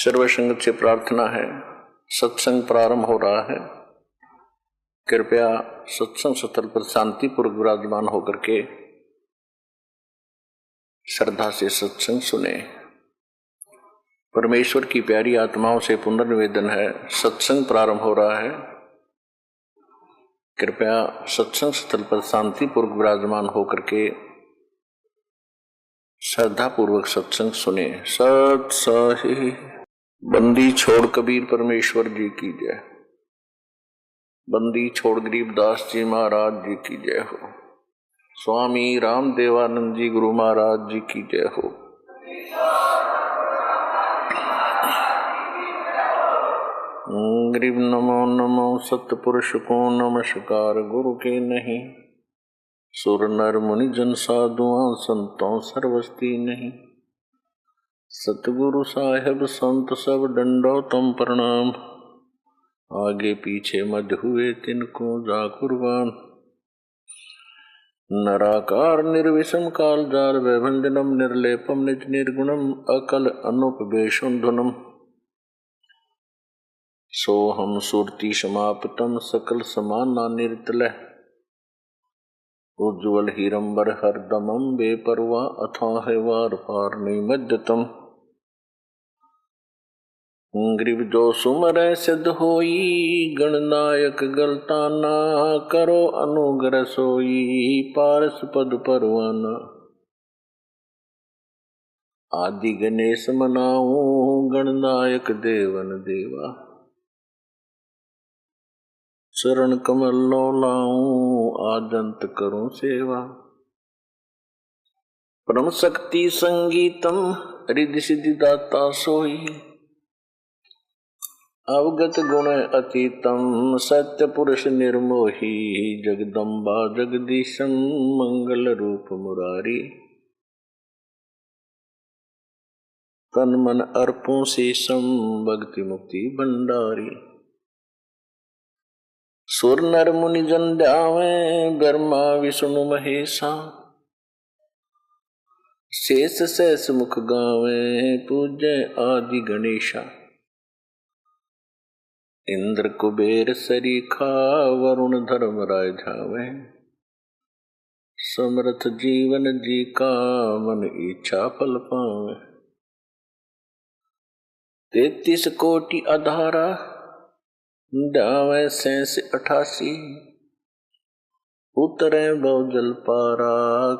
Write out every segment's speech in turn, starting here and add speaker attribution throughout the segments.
Speaker 1: सर्व संगत से प्रार्थना है, सत्संग प्रारंभ हो रहा है। कृपया सत्संग स्थल पर शांतिपूर्वक विराजमान होकर के श्रद्धा से सत्संग सुने। परमेश्वर की प्यारी आत्माओं से पुनर्निवेदन है, सत्संग प्रारंभ हो रहा है। कृपया सत्संग स्थल पर शांतिपूर्वक विराजमान होकर के श्रद्धा पूर्वक सत्संग सुने। सत सही बंदी छोड़ कबीर परमेश्वर जी की जय। बंदी छोड़ गरीबदास जी महाराज जी की जय हो। स्वामी रामदेवानंद जी गुरु महाराज जी की जय हो। गरीब नमो नमो सतपुरुष को नमस्कार। गुरु के नहीं सुर नर मुनि जन साधुआं संतों सर्वस्ती नहीं। सतगुरु साहेब संत सब डंडो तम प्रणाम। आगे पीछे मध हुए तिनको जा कुर्बान। नराकार निर्विषम काल जार वैभंजनम निर्लेपम निज निर्गुणम अकल अनुपवेशम धुनम। सोहम सुरति समाप्तम सकल समाना निर्तलः। उज्ज्वल हीरंबर हरदमम बेपरवा अथाह वार पार निमज्जतम। ग्रीव जो सुमर सिद्ध होई गणनायक गलताना। करो अनुग्रह सोई पारस पद परवाना। आदि गणेश मनाऊं गणनायक देवन देवा। चरण कमल लो लाऊं आदंत करूं सेवा। परम शक्ति संगीतम रिद्धि सिद्धि दाता सोई। अवगत गुण अतीतम सत्य पुरुष निर्मोही। जगदम्बा जगदीशम मंगल रूप मुरारी। तन मन अर्पों शेषम भक्ति मुक्ति भंडारी। सुर नर मुनि जन ध्यावें ब्रह्मा विष्णु महेशा। शेष शेष मुख गावें पूज्य आदि गणेशा। इंद्र कुबेर सरीखा वरुण धर्म राय झावे। समर्थ जीवन जी का मन इच्छा फल पावे। 33 कोटि अधारा ध्यावे 88। उतरे बहुजल पारा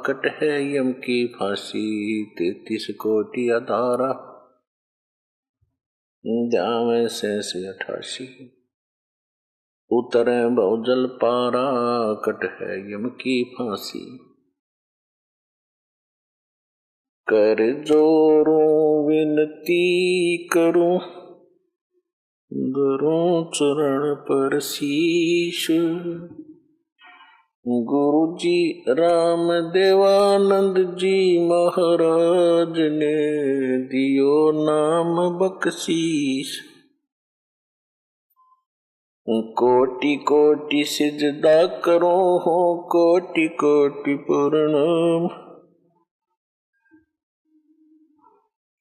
Speaker 1: कट है यम की फांसी। 33 कोटि अधारा ध्यावे 88। उतरे बहुजल पारा कट है यम की फांसी। कर जोरों विनती करूं गुरु चरण पर शीश। गुरु जी राम देवानंद जी महाराज ने दियो नाम बख्शीश। कोटि कोटि सिजदा करो हो कोटि कोटि प्रणाम।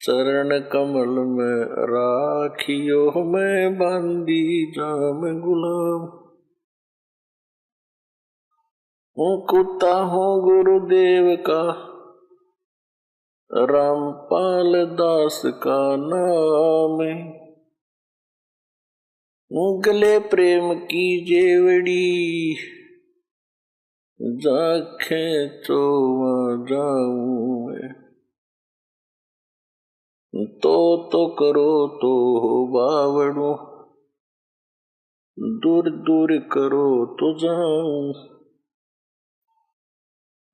Speaker 1: चरण कमल में राखियो मैं बांदी जाम गुलाम। कुत्ता हूँ गुरुदेव का रामपाल दास का नाम। गले प्रेम की जेवड़ी जाखे तो जाऊं मैं। तो करो तो बावड़ू दूर दूर करो तो जाऊं।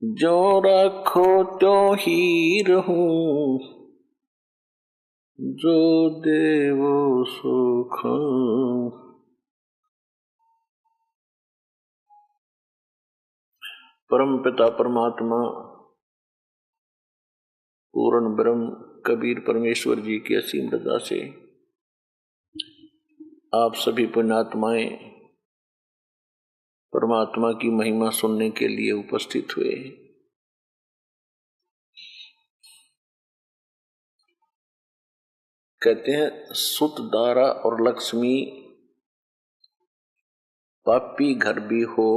Speaker 1: जो राखो त्यों ही रहूं जो देवो सो खाऊं। परम पिता परमात्मा पूर्ण ब्रह्म कबीर परमेश्वर जी की असीम रजा से आप सभी पुण्यात्माएं परमात्मा की महिमा सुनने के लिए उपस्थित हुए। कहते हैं सुत दारा और लक्ष्मी पापी घर भी हो,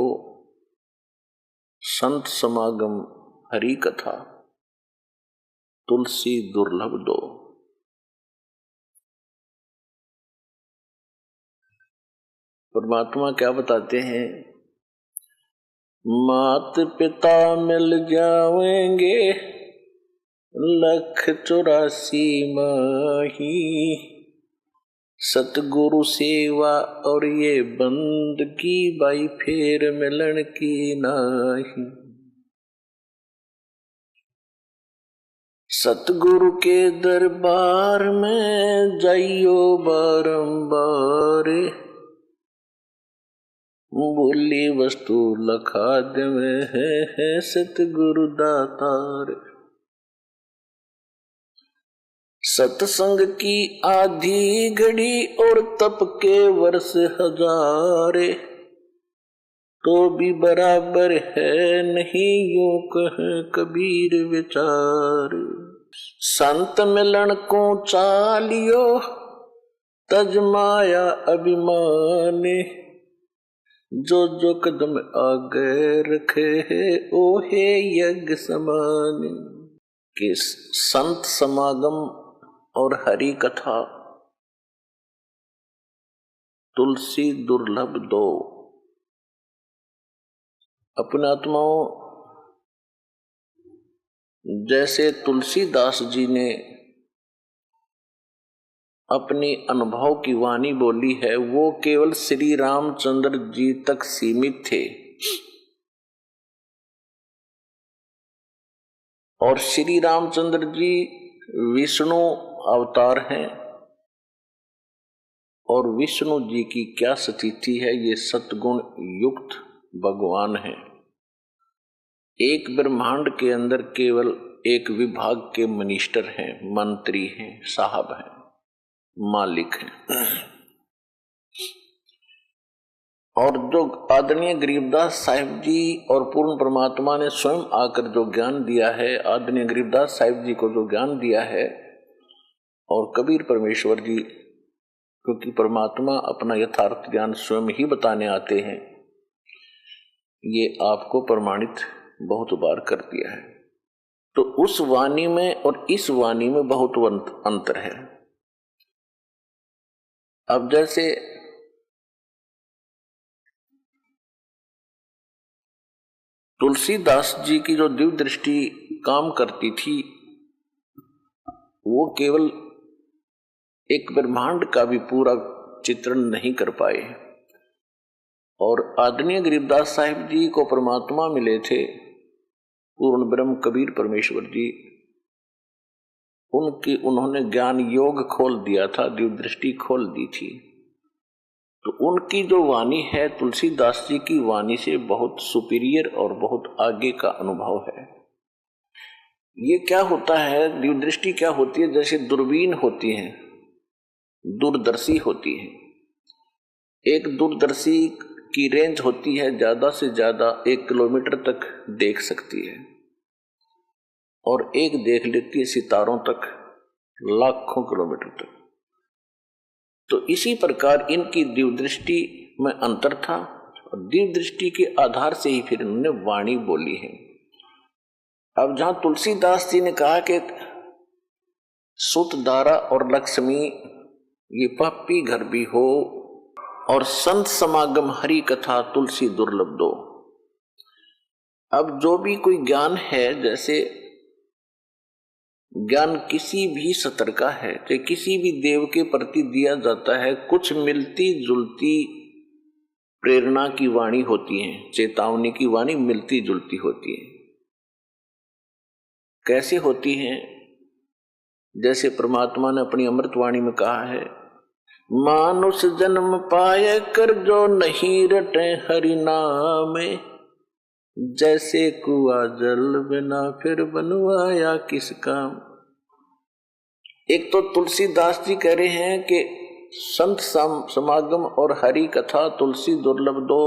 Speaker 1: संत समागम हरि कथा तुलसी दुर्लभ दो। परमात्मा क्या बताते हैं? मात पिता मिल जाएंगे 184 माही, सतगुरु सेवा और ये बंदगी बाई फेर मिलन की नाही। सतगुरु के दरबार में जाइयो बारंबार, बोली वस्तु लखा देवे है सतगुरु दातार। सत्संग की आधी घड़ी और तप के वर्ष हजारे, तो भी बराबर है नहीं यूं कहे कबीर विचार। संत मिलन को चालियो तज माया अभिमान, जो जो कदम आगे रखे है ओ है यज्ञ समान। कि संत समागम और हरि कथा तुलसी दुर्लभ दो। अपने आत्माओं, जैसे तुलसीदास जी ने अपनी अनुभव की वाणी बोली है, वो केवल श्री रामचंद्र जी तक सीमित थे। और श्री रामचंद्र जी विष्णु अवतार हैं, और विष्णु जी की क्या स्थिति है? ये सतगुण युक्त भगवान है। एक ब्रह्मांड के अंदर केवल एक विभाग के मिनिस्टर हैं, मंत्री हैं, साहब हैं, मालिक हैं। और जो आदरणीय गरीबदास साहिब जी और पूर्ण परमात्मा ने स्वयं आकर जो ज्ञान दिया है, आदरणीय गरीबदास साहिब जी को जो ज्ञान दिया है, और कबीर परमेश्वर जी, क्योंकि परमात्मा अपना यथार्थ ज्ञान स्वयं ही बताने आते हैं, ये आपको प्रमाणित बहुत बार कर दिया है। तो उस वाणी में और इस वाणी में बहुत अंतर है। अब जैसे तुलसीदास जी की जो दिव्य दृष्टि काम करती थी, वो केवल एक ब्रह्मांड का भी पूरा चित्रण नहीं कर पाए। और आदरणीय गरीबदास साहिब जी को परमात्मा मिले थे, पूर्ण ब्रह्म कबीर परमेश्वर जी, उन्होंने ज्ञान योग खोल दिया था, दिव्य दृष्टि खोल दी थी। तो उनकी जो वाणी है, तुलसीदास जी की वाणी से बहुत सुपीरियर और बहुत आगे का अनुभव है। ये क्या होता है, दिव्य दृष्टि क्या होती है? जैसे दूरबीन होती है, दूरदर्शी होती है। एक दूरदर्शी की रेंज होती है ज्यादा से ज्यादा 1 किलोमीटर तक देख सकती है, और एक देख लेती है सितारों तक, लाखों किलोमीटर तक। तो इसी प्रकार इनकी दिव्य दृष्टि में अंतर था, और दिव्य दृष्टि के आधार से ही फिर उन्होंने वाणी बोली है। अब जहां तुलसीदास जी ने कहा कि सुत दारा और लक्ष्मी ये पापी घर भी हो, और संत समागम हरि कथा तुलसी दुर्लभ दो। अब जो भी कोई ज्ञान है, जैसे ज्ञान किसी भी स्तर का है, चाहे किसी भी देव के प्रति दिया जाता है, कुछ मिलती जुलती प्रेरणा की वाणी होती है, चेतावनी की वाणी मिलती जुलती होती है। कैसे होती है? जैसे परमात्मा ने अपनी अमृत वाणी में कहा है, मानुष जन्म पाए कर जो नहीं रटे हरि नाम, जैसे कुआ जल बिना फिर बनवाया किस काम। एक तो तुलसीदास जी कह रहे हैं कि संत समागम और हरि कथा तुलसी दुर्लभ दो।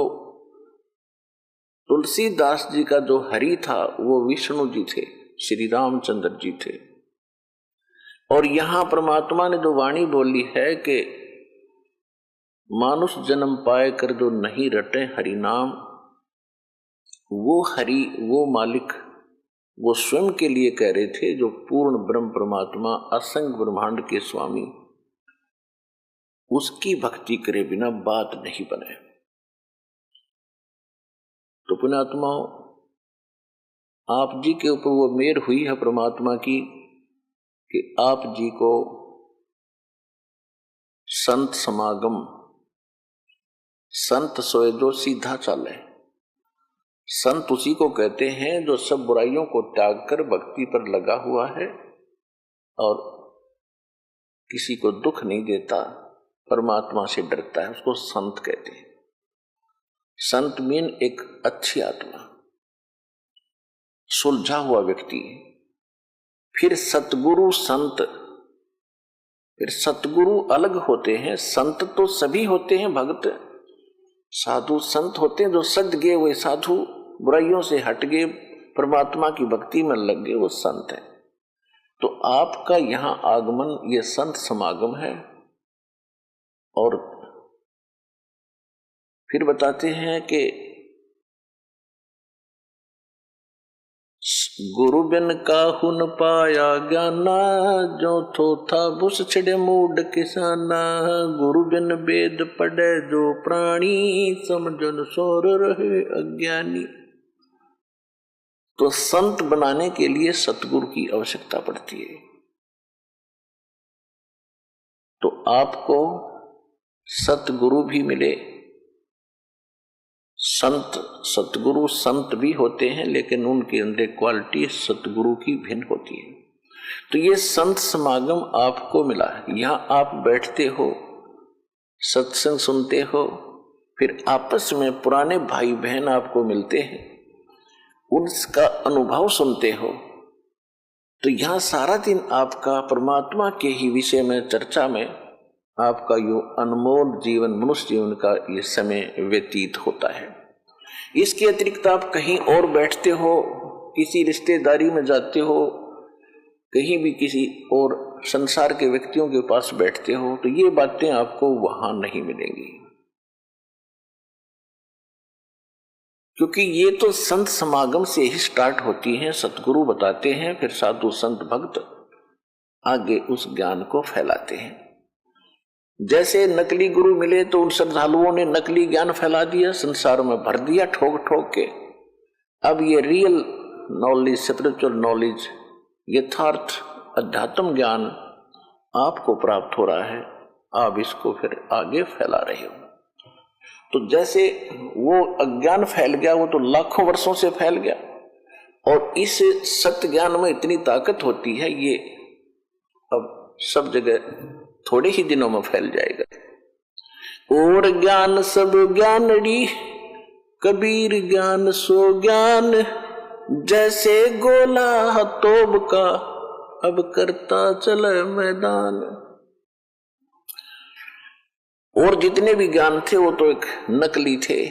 Speaker 1: तुलसीदास जी का जो हरि था वो विष्णु जी थे, श्री रामचंद्र जी थे। और यहां परमात्मा ने जो वाणी बोली है कि मानुष जन्म पाए कर जो नहीं रटे हरि नाम, वो हरि, वो मालिक, वो स्वयं के लिए कह रहे थे, जो पूर्ण ब्रह्म परमात्मा असंग ब्रह्मांड के स्वामी, उसकी भक्ति करे बिना बात नहीं बने। तो पुण्यात्माओं, आप जी के ऊपर वो मेहर हुई है परमात्मा की कि आप जी को संत समागम, संत सोए जो सीधा चाले। संत उसी को कहते हैं जो सब बुराइयों को त्याग कर भक्ति पर लगा हुआ है और किसी को दुख नहीं देता, परमात्मा से डरता है, उसको संत कहते हैं। संत मीन एक अच्छी आत्मा, सुलझा हुआ व्यक्ति। फिर सतगुरु संत, फिर सतगुरु अलग होते हैं, संत तो सभी होते हैं, भक्त साधु संत होते हैं जो सज गए हुए साधु, बुराइयों से हट गए, परमात्मा की भक्ति में लग गए, वो संत है। तो आपका यहां आगमन ये संत समागम है। और फिर बताते हैं कि गुरु बिन काहू न पाया ज्ञाना, जो थो था बुस छिड़े मूड किसाना। गुरु बिन वेद पढ़े जो प्राणी, समझन सोर रहे अज्ञानी। तो संत बनाने के लिए सतगुरु की आवश्यकता पड़ती है। तो आपको सतगुरु भी मिले, संत सतगुरु संत भी होते हैं, लेकिन उनके अंदर क्वालिटी सतगुरु की भिन्न होती है। तो ये संत समागम आपको मिला है। यहां आप बैठते हो, सत्संग सुनते हो, फिर आपस में पुराने भाई बहन आपको मिलते हैं, उनका अनुभव सुनते हो। तो यहां सारा दिन आपका परमात्मा के ही विषय में चर्चा में आपका यो अनमोल जीवन, मनुष्य जीवन का ये समय व्यतीत होता है। इसके अतिरिक्त आप कहीं और बैठते हो, किसी रिश्तेदारी में जाते हो, कहीं भी किसी और संसार के व्यक्तियों के पास बैठते हो, तो ये बातें आपको वहां नहीं मिलेंगी, क्योंकि ये तो संत समागम से ही स्टार्ट होती हैं। सतगुरु बताते हैं, फिर साधु संत भक्त आगे उस ज्ञान को फैलाते हैं। जैसे नकली गुरु मिले तो उन श्रद्धालुओं ने नकली ज्ञान फैला दिया, संसार में भर दिया ठोक ठोक के। अब ये रियल नॉलेज, स्पिरिचुअल नॉलेज, यथार्थ अध्यात्म ज्ञान आपको प्राप्त हो रहा है, आप इसको फिर आगे फैला रहे हो। तो जैसे वो अज्ञान फैल गया, वो तो लाखों वर्षों से फैल गया, और इस सत्य ज्ञान में इतनी ताकत होती है, ये अब सब जगह थोड़े ही दिनों में फैल जाएगा। और ज्ञान सब ज्ञानड़ी, कबीर ज्ञान सो ज्ञान, जैसे गोला तोब का अब करता चले मैदान। और जितने भी ज्ञान थे वो तो एक नकली थे,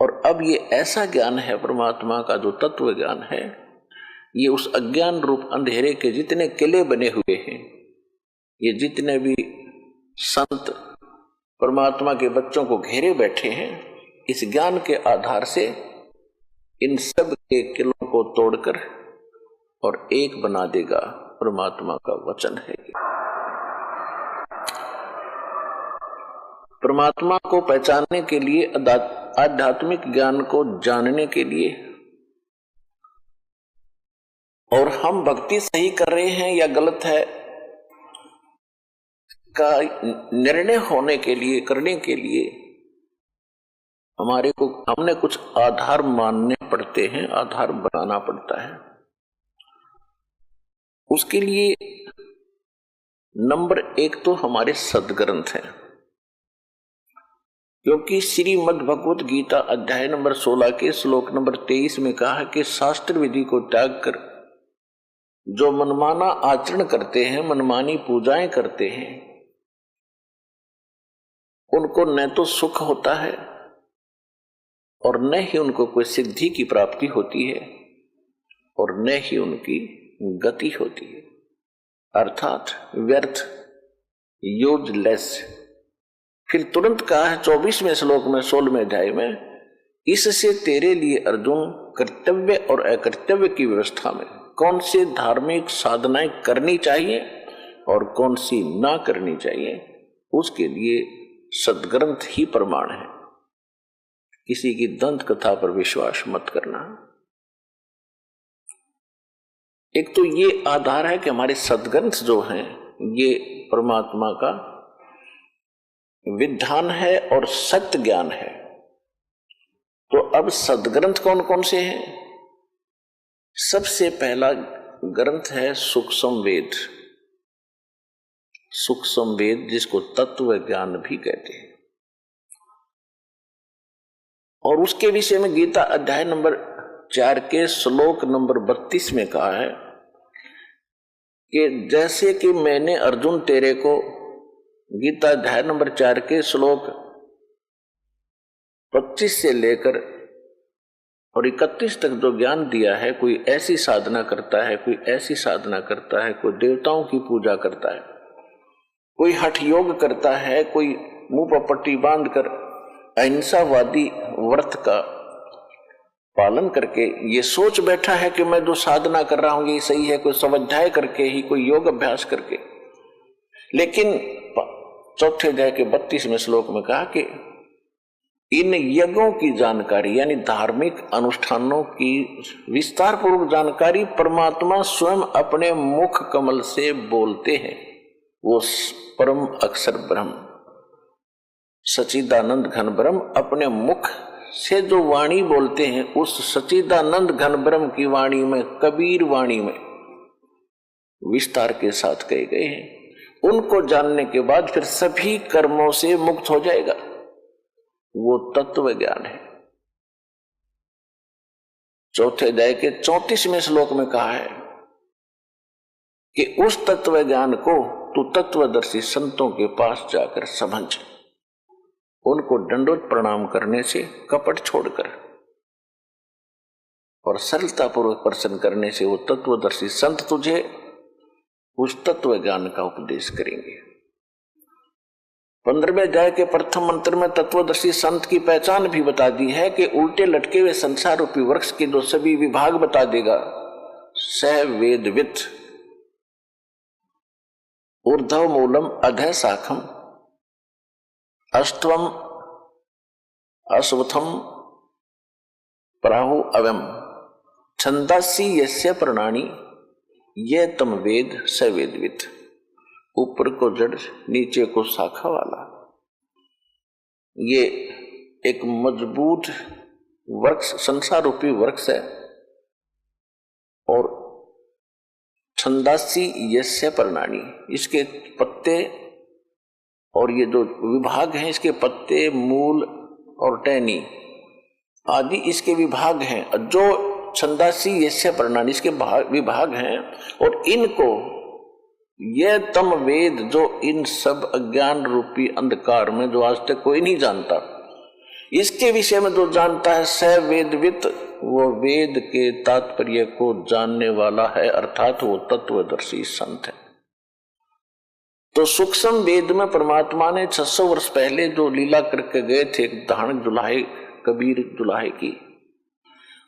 Speaker 1: और अब ये ऐसा ज्ञान है परमात्मा का जो तत्व ज्ञान है, ये उस अज्ञान रूप अंधेरे के जितने किले बने हुए हैं, ये जितने भी संत परमात्मा के बच्चों को घेरे बैठे हैं, इस ज्ञान के आधार से इन सब के किलों को तोड़कर और एक बना देगा, परमात्मा का वचन है। परमात्मा को पहचानने के लिए, आध्यात्मिक ज्ञान को जानने के लिए, और हम भक्ति सही कर रहे हैं या गलत है का निर्णय होने के लिए, करने के लिए हमने कुछ आधार मानने पड़ते हैं, आधार बनाना पड़ता है। उसके लिए नंबर 1 तो हमारे सदग्रंथ हैं, क्योंकि श्रीमद् भगवत गीता अध्याय नंबर 16 के श्लोक नंबर 23 में कहा है कि शास्त्र विधि को त्याग कर जो मनमाना आचरण करते हैं, मनमानी पूजाएं करते हैं, उनको न तो सुख होता है और न ही उनको कोई सिद्धि की प्राप्ति होती है, और न ही उनकी गति होती है। अर्थात व्यर्थ, यूजलेस। फिर तुरंत कहा है 24वें श्लोक में 16वें अध्याय में, इससे तेरे लिए अर्जुन कर्तव्य और अकर्तव्य की व्यवस्था में कौन सी धार्मिक साधनाएं करनी चाहिए और कौन सी ना करनी चाहिए, उसके लिए सद्ग्रंथ ही प्रमाण है। किसी की दंत कथा पर विश्वास मत करना। एक तो ये आधार है कि हमारे सद्ग्रंथ जो हैं ये परमात्मा का विधान है और सत्य ज्ञान है। तो अब सद्ग्रंथ कौन कौन से हैं? सबसे पहला ग्रंथ है सूक्ष्म वेद। सूक्ष्म वेद जिसको तत्व ज्ञान भी कहते हैं, और उसके विषय में गीता अध्याय नंबर 4 के श्लोक नंबर 32 में कहा है कि जैसे कि मैंने अर्जुन तेरे को गीता अध्याय नंबर 4 के श्लोक 25 से लेकर और 31 तक जो ज्ञान दिया है, कोई ऐसी साधना करता है, कोई ऐसी साधना करता है, कोई देवताओं की पूजा करता है, कोई हठ योग करता है, कोई मुंह पर पट्टी बांधकर अहिंसावादी व्रत का पालन करके ये सोच बैठा है कि मैं जो साधना कर रहा हूं ये सही है, कोई स्वाध्याय करके ही, कोई योग अभ्यास करके। लेकिन चौथे अध्याय के 32वें श्लोक में कहा कि इन यज्ञों की जानकारी यानी धार्मिक अनुष्ठानों की विस्तार पूर्वक जानकारी परमात्मा स्वयं अपने मुख कमल से बोलते हैं। वो परम अक्षर ब्रह्म सच्चिदानंद घन ब्रह्म अपने मुख से जो वाणी बोलते हैं, उस सच्चिदानंद घन ब्रह्म की वाणी में, कबीर वाणी में विस्तार के साथ कहे गए हैं। उनको जानने के बाद फिर सभी कर्मों से मुक्त हो जाएगा। वो तत्व ज्ञान है। चौथे अध्याय के 34वें श्लोक में कहा है कि उस तत्व ज्ञान को तू तत्वदर्शी संतों के पास जाकर समझ, उनको दंडोत प्रणाम करने से, कपट छोड़कर और सरलता पूर्वक प्रश्न करने से वो तत्वदर्शी संत तुझे उस तत्व ज्ञान का उपदेश करेंगे। 15वें अध्याय के प्रथम मंत्र में तत्वदर्शी संत की पहचान भी बता दी है कि उल्टे लटके हुए संसार रूपी वृक्ष के जो सभी विभाग बता देगा। सह वेदवित, ऊर्ध्व मूलम अधः शाखम, अष्टवम अश्वत्थम प्राहु अवम, छंदासी यस्य प्रणानी ये तम वेद स वेदवित। ऊपर को जड़, नीचे को शाखा वाला, ये एक मजबूत वृक्ष, संसार रूपी वृक्ष है। और छंदासी यस्य प्रणानी, इसके पत्ते और ये जो विभाग हैं, इसके पत्ते, मूल और टहनी आदि इसके विभाग हैं। जो छंदासी यस्य प्रणानी इसके विभाग हैं, और इनको ये तम वेद, जो इन सब अज्ञान रूपी अंधकार में जो आज तक कोई नहीं जानता, इसके विषय में जो जानता है स वेदवित, वो वेद के तात्पर्य को जानने वाला है, अर्थात वो तत्वदर्शी संत है। तो सूक्ष्म वेद में परमात्मा ने 600 वर्ष पहले जो लीला करके गए थे धारण जुलाहे, कबीर जुलाहे की,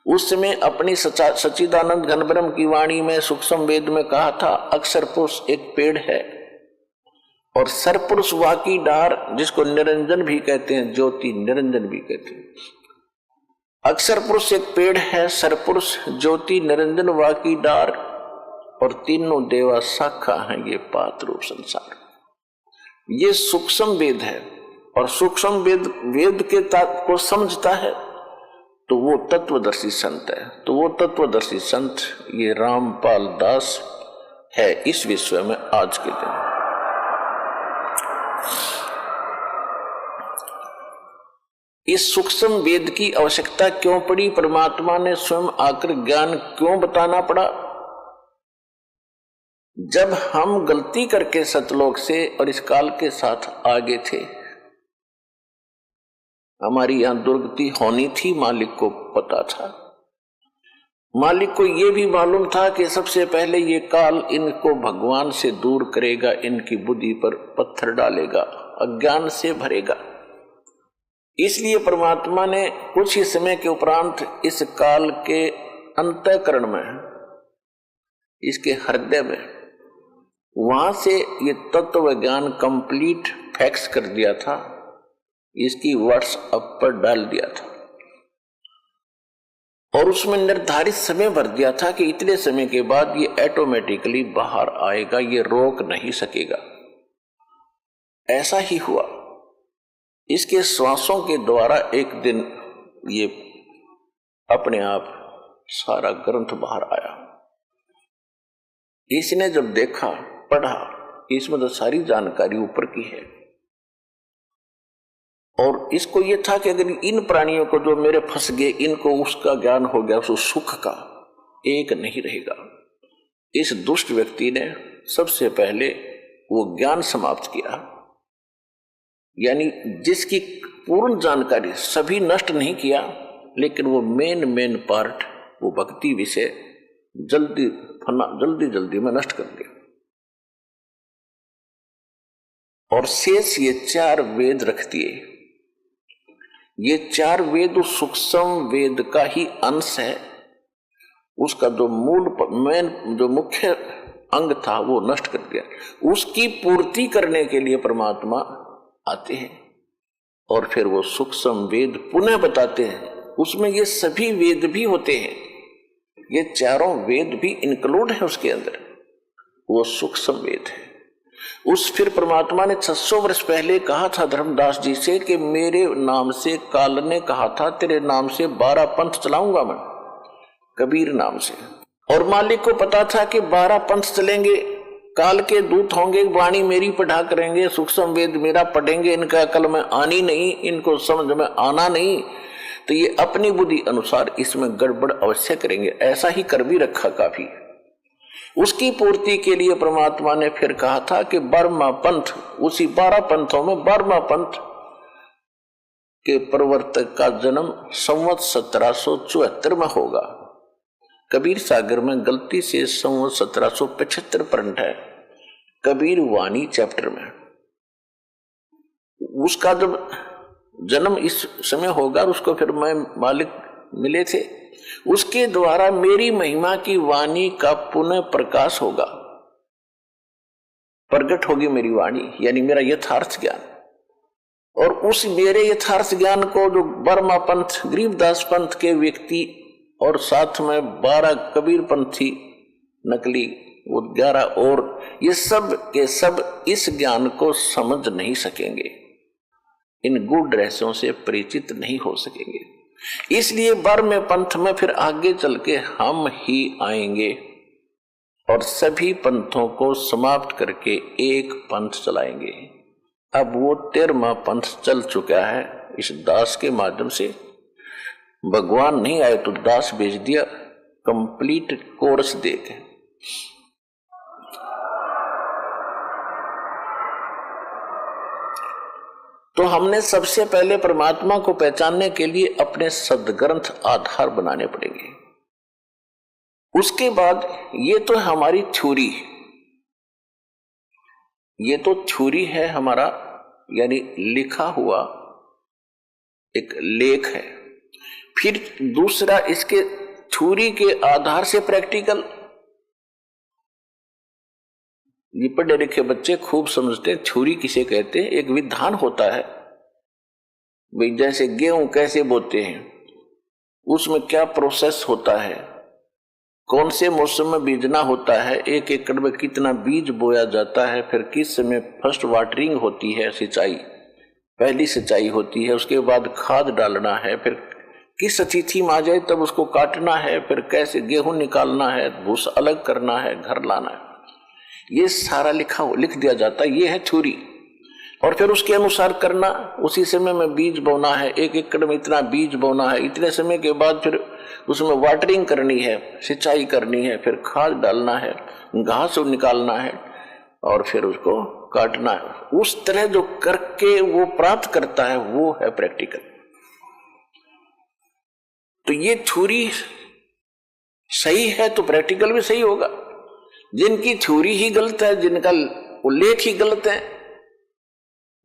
Speaker 1: उसमें अपनी सच्चिदानंद घन ब्रह्म की वाणी में सूक्ष्म वेद में कहा था अक्षर पुरुष एक पेड़ है और सरपुरुष वाकी डार, जिसको निरंजन भी कहते हैं, ज्योति निरंजन भी कहते हैं। अक्षर पुरुष एक पेड़ है, सरपुरुष ज्योति निरंजन वाकी डार, और तीनों देवा शाखा हैं ये पात रूप संसार। ये सूक्ष्म वेद है, और सूक्ष्म वेद के तात्पर्य को समझता है तो वो तत्वदर्शी संत है। तो वो तत्वदर्शी संत ये रामपाल दास है इस विश्व में आज के दिन। इस सूक्ष्म वेद की आवश्यकता क्यों पड़ी? परमात्मा ने स्वयं आकर ज्ञान क्यों बताना पड़ा? जब हम गलती करके सतलोक से और इस काल के साथ आगे थे, हमारी यहां दुर्गति होनी थी, मालिक को पता था। मालिक को ये भी मालूम था कि सबसे पहले ये काल इनको भगवान से दूर करेगा, इनकी बुद्धि पर पत्थर डालेगा, अज्ञान से भरेगा। इसलिए परमात्मा ने कुछ ही समय के उपरांत इस काल के अंतःकरण में, इसके हृदय में, वहां से ये तत्व ज्ञान कंप्लीट फैक्स कर दिया था, इसकी व्हाट्सएप पर डाल दिया था और उसमें निर्धारित समय भर दिया था कि इतने समय के बाद ये ऑटोमेटिकली बाहर आएगा, ये रोक नहीं सकेगा। ऐसा ही हुआ। इसके श्वासों के द्वारा एक दिन ये अपने आप सारा ग्रंथ बाहर आया। इसने जब देखा, पढ़ा, इसमें तो सारी जानकारी ऊपर की है और इसको ये था कि अगर इन प्राणियों को जो मेरे फंस गए, इनको उसका ज्ञान हो गया, उस सुख का एक नहीं रहेगा। इस दुष्ट व्यक्ति ने सबसे पहले वो ज्ञान समाप्त किया, यानी जिसकी पूर्ण जानकारी सभी नष्ट नहीं किया, लेकिन वो मेन पार्ट, वो भक्ति विषय जल्दी में नष्ट कर दिया। और शेष ये 4 वेद रख दिए। ये 4 वेद उस सूक्ष्म वेद का ही अंश है। उसका जो जो मुख्य अंग था वो नष्ट कर दिया। उसकी पूर्ति करने के लिए परमात्मा आते हैं और फिर वो सूक्ष्म वेद पुनः बताते हैं। उसमें ये सभी वेद भी होते हैं, ये 4 वेद भी इंक्लूड है उसके अंदर, वो सूक्ष्म वेद है। उस फिर परमात्मा ने 600 वर्ष पहले कहा था धर्मदास जी से कि मेरे नाम से काल ने कहा था तेरे नाम से 12 पंथ चलाऊंगा मैं, कबीर नाम से। और मालिक को पता था कि 12 पंथ चलेंगे, काल के दूत होंगे, वाणी मेरी पढ़ा करेंगे, सूक्ष्म वेद मेरा पढ़ेंगे, इनका अकल में आनी नहीं, इनको समझ में आना नहीं, तो ये अपनी बुद्धि अनुसार इसमें गड़बड़ अवश्य करेंगे। ऐसा ही कर भी रखा काफी। उसकी पूर्ति के लिए परमात्मा ने फिर कहा था कि 12वां पंथ, उसी 12 पंथों में 12वां पंथ के प्रवर्तक का जन्म संवत 1774 में होगा। कबीर सागर में गलती से संवत 1775 प्रिंट है, कबीर वाणी चैप्टर में। उसका जब जन्म इस समय होगा, उसको फिर मैं मालिक मिले थे, उसके द्वारा मेरी महिमा की वाणी का पुनः प्रकाश होगा, प्रकट होगी मेरी वाणी, यानी मेरा यथार्थ ज्ञान। और उस मेरे यथार्थ ज्ञान को जो बर्मा पंथ, गरीबदास पंथ के व्यक्ति और साथ में 12 कबीर पंथी नकली, वो 11 और, ये सब के सब इस ज्ञान को समझ नहीं सकेंगे, इन गूढ़ रहस्यों से परिचित नहीं हो सकेंगे। इसलिए 12वें पंथ में फिर आगे चल के हम ही आएंगे और सभी पंथों को समाप्त करके एक पंथ चलाएंगे। अब वो 13वां पंथ चल चुका है इस दास के माध्यम से। भगवान नहीं आए तो दास भेज दिया, कंप्लीट कोर्स देके। तो हमने सबसे पहले परमात्मा को पहचानने के लिए अपने सदग्रंथ आधार बनाने पड़ेंगे। उसके बाद ये तो हमारी थ्योरी, ये तो थ्योरी है हमारा, यानी लिखा हुआ एक लेख है। फिर दूसरा, इसके थ्योरी के आधार से प्रैक्टिकल। ये पढ़े लिखे बच्चे खूब समझते हैं थ्योरी किसे कहते हैं। एक विधान होता है भाई, जैसे गेहूं कैसे बोते हैं, उसमें क्या प्रोसेस होता है, कौन से मौसम में बीजना होता है, 1 एकड़ में कितना बीज बोया जाता है, फिर किस समय फर्स्ट वाटरिंग होती है, सिंचाई, पहली सिंचाई होती है, उसके बाद खाद डालना है, फिर किस तिथि में आ जाए तब उसको काटना है, फिर कैसे गेहूं निकालना है, भूसा अलग करना है, घर लाना है, ये सारा लिख दिया जाता है। ये है थ्योरी। और फिर उसके अनुसार करना, उसी समय में बीज बोना है, 1 एकड़ में इतना बीज बोना है, इतने समय के बाद फिर उसमें वाटरिंग करनी है, सिंचाई करनी है, फिर खाद डालना है, घास निकालना है और फिर उसको काटना है। उस तरह जो करके वो प्राप्त करता है वो है प्रैक्टिकल। तो ये थ्योरी सही है तो प्रैक्टिकल भी सही होगा। जिनकी थ्योरी ही गलत है, जिनका उल्लेख ही गलत है,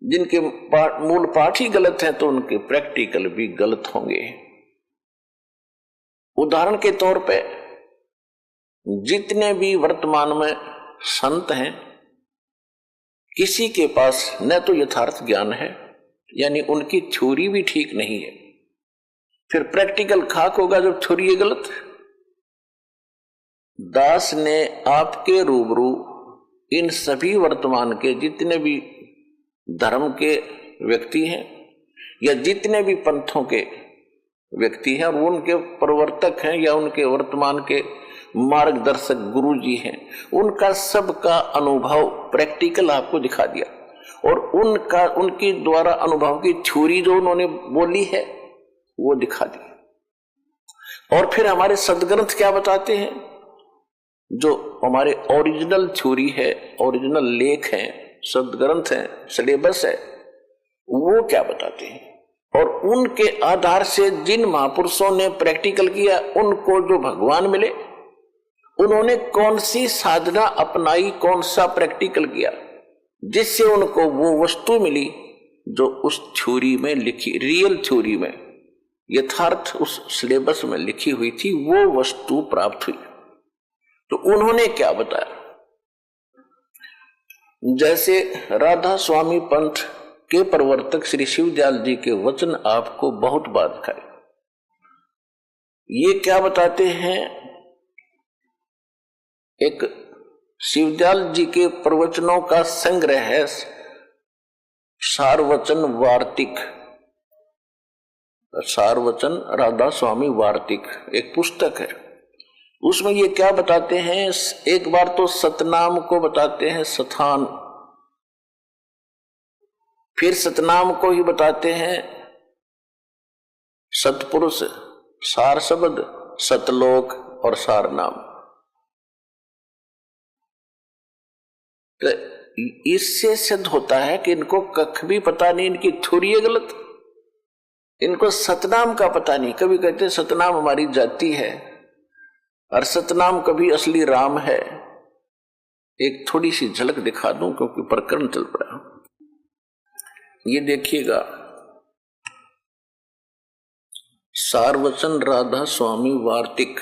Speaker 1: जिनके मूल पाठ ही गलत है, तो उनके प्रैक्टिकल भी गलत होंगे। उदाहरण के तौर पे जितने भी वर्तमान में संत हैं, किसी के पास न तो यथार्थ ज्ञान है, यानी उनकी थ्योरी भी ठीक नहीं है, फिर प्रैक्टिकल खाक होगा जब थ्योरी है गलत। दास ने आपके रूबरू इन सभी वर्तमान के जितने भी धर्म के व्यक्ति हैं या जितने भी पंथों के व्यक्ति हैं और उनके प्रवर्तक हैं या उनके वर्तमान के मार्गदर्शक गुरु जी हैं, उनका सबका अनुभव प्रैक्टिकल आपको दिखा दिया और उनकी द्वारा अनुभव की थ्योरी जो उन्होंने बोली है वो दिखा दी। और फिर हमारे सदग्रंथ क्या बताते हैं, जो हमारे ओरिजिनल थ्योरी है, ओरिजिनल लेख है, सदग्रंथ है, सिलेबस है, वो क्या बताते हैं। और उनके आधार से जिन महापुरुषों ने प्रैक्टिकल किया, उनको जो भगवान मिले, उन्होंने कौन सी साधना अपनाई, कौन सा प्रैक्टिकल किया, जिससे उनको वो वस्तु मिली जो उस थ्योरी में लिखी, रियल थ्योरी में, यथार्थ उस सिलेबस में लिखी हुई थी, वो वस्तु प्राप्त हुई। तो उन्होंने क्या बताया, जैसे राधा स्वामी पंथ के प्रवर्तक श्री शिवदयाल जी के वचन आपको बहुत बार दिखाए। ये क्या बताते हैं, एक शिवदयाल जी के प्रवचनों का संग्रह है सारवचन वार्तिक, सारवचन राधा स्वामी वार्तिक एक पुस्तक है। उसमें ये क्या बताते हैं, एक बार तो सतनाम को बताते हैं सथान, फिर सतनाम को ही बताते हैं सतपुरुष, सार शब्द, सतलोक और सार नाम। तो इससे सिद्ध होता है कि इनको कख भी पता नहीं, इनकी थ्योरी है गलत, इनको सतनाम का पता नहीं। कभी कहते हैं सतनाम हमारी जाति है और सतनाम कभी असली राम है। एक थोड़ी सी झलक दिखा दूं क्योंकि प्रकरण चल पड़ा। ये देखिएगा, सारवचन राधा स्वामी वार्तिक,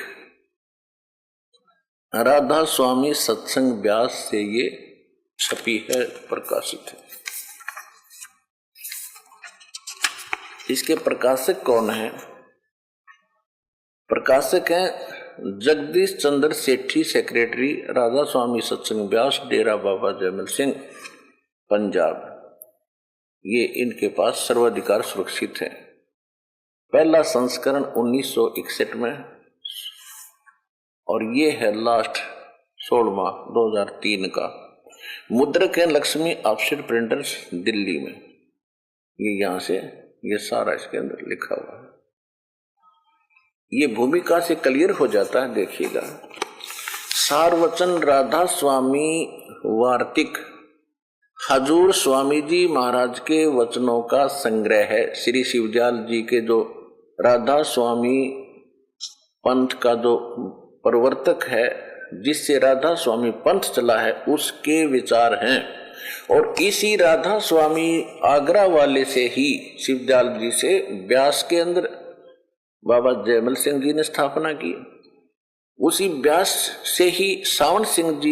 Speaker 1: राधा स्वामी सत्संग व्यास से ये छपी है, प्रकाशित है। इसके प्रकाशक कौन है, प्रकाशक हैं जगदीश चंद्र सेठी, सेक्रेटरी राधा स्वामी सत्संग व्यास, डेरा बाबा जयमल सिंह, पंजाब। ये इनके पास सर्वाधिकार सुरक्षित है। पहला संस्करण 1961 में और ये है लास्ट 16वां 2003 का। मुद्रक है लक्ष्मी ऑफसेट प्रिंटर्स दिल्ली में। ये यहां से ये सारा इसके अंदर लिखा हुआ है। ये भूमिका से क्लियर हो जाता है, देखिएगा। सारवचन राधा स्वामी वार्तिक हजूर स्वामी जी महाराज के वचनों का संग्रह है। श्री शिवदयाल जी के जो राधा स्वामी पंथ का जो प्रवर्तक है, जिससे राधा स्वामी पंथ चला है, उसके विचार हैं। और इसी राधा स्वामी आगरा वाले से ही शिवदयाल जी से व्यास के अंदर बाबा जयमल सिंह जी ने स्थापना की। उसी व्यास से ही सावन सिंह जी,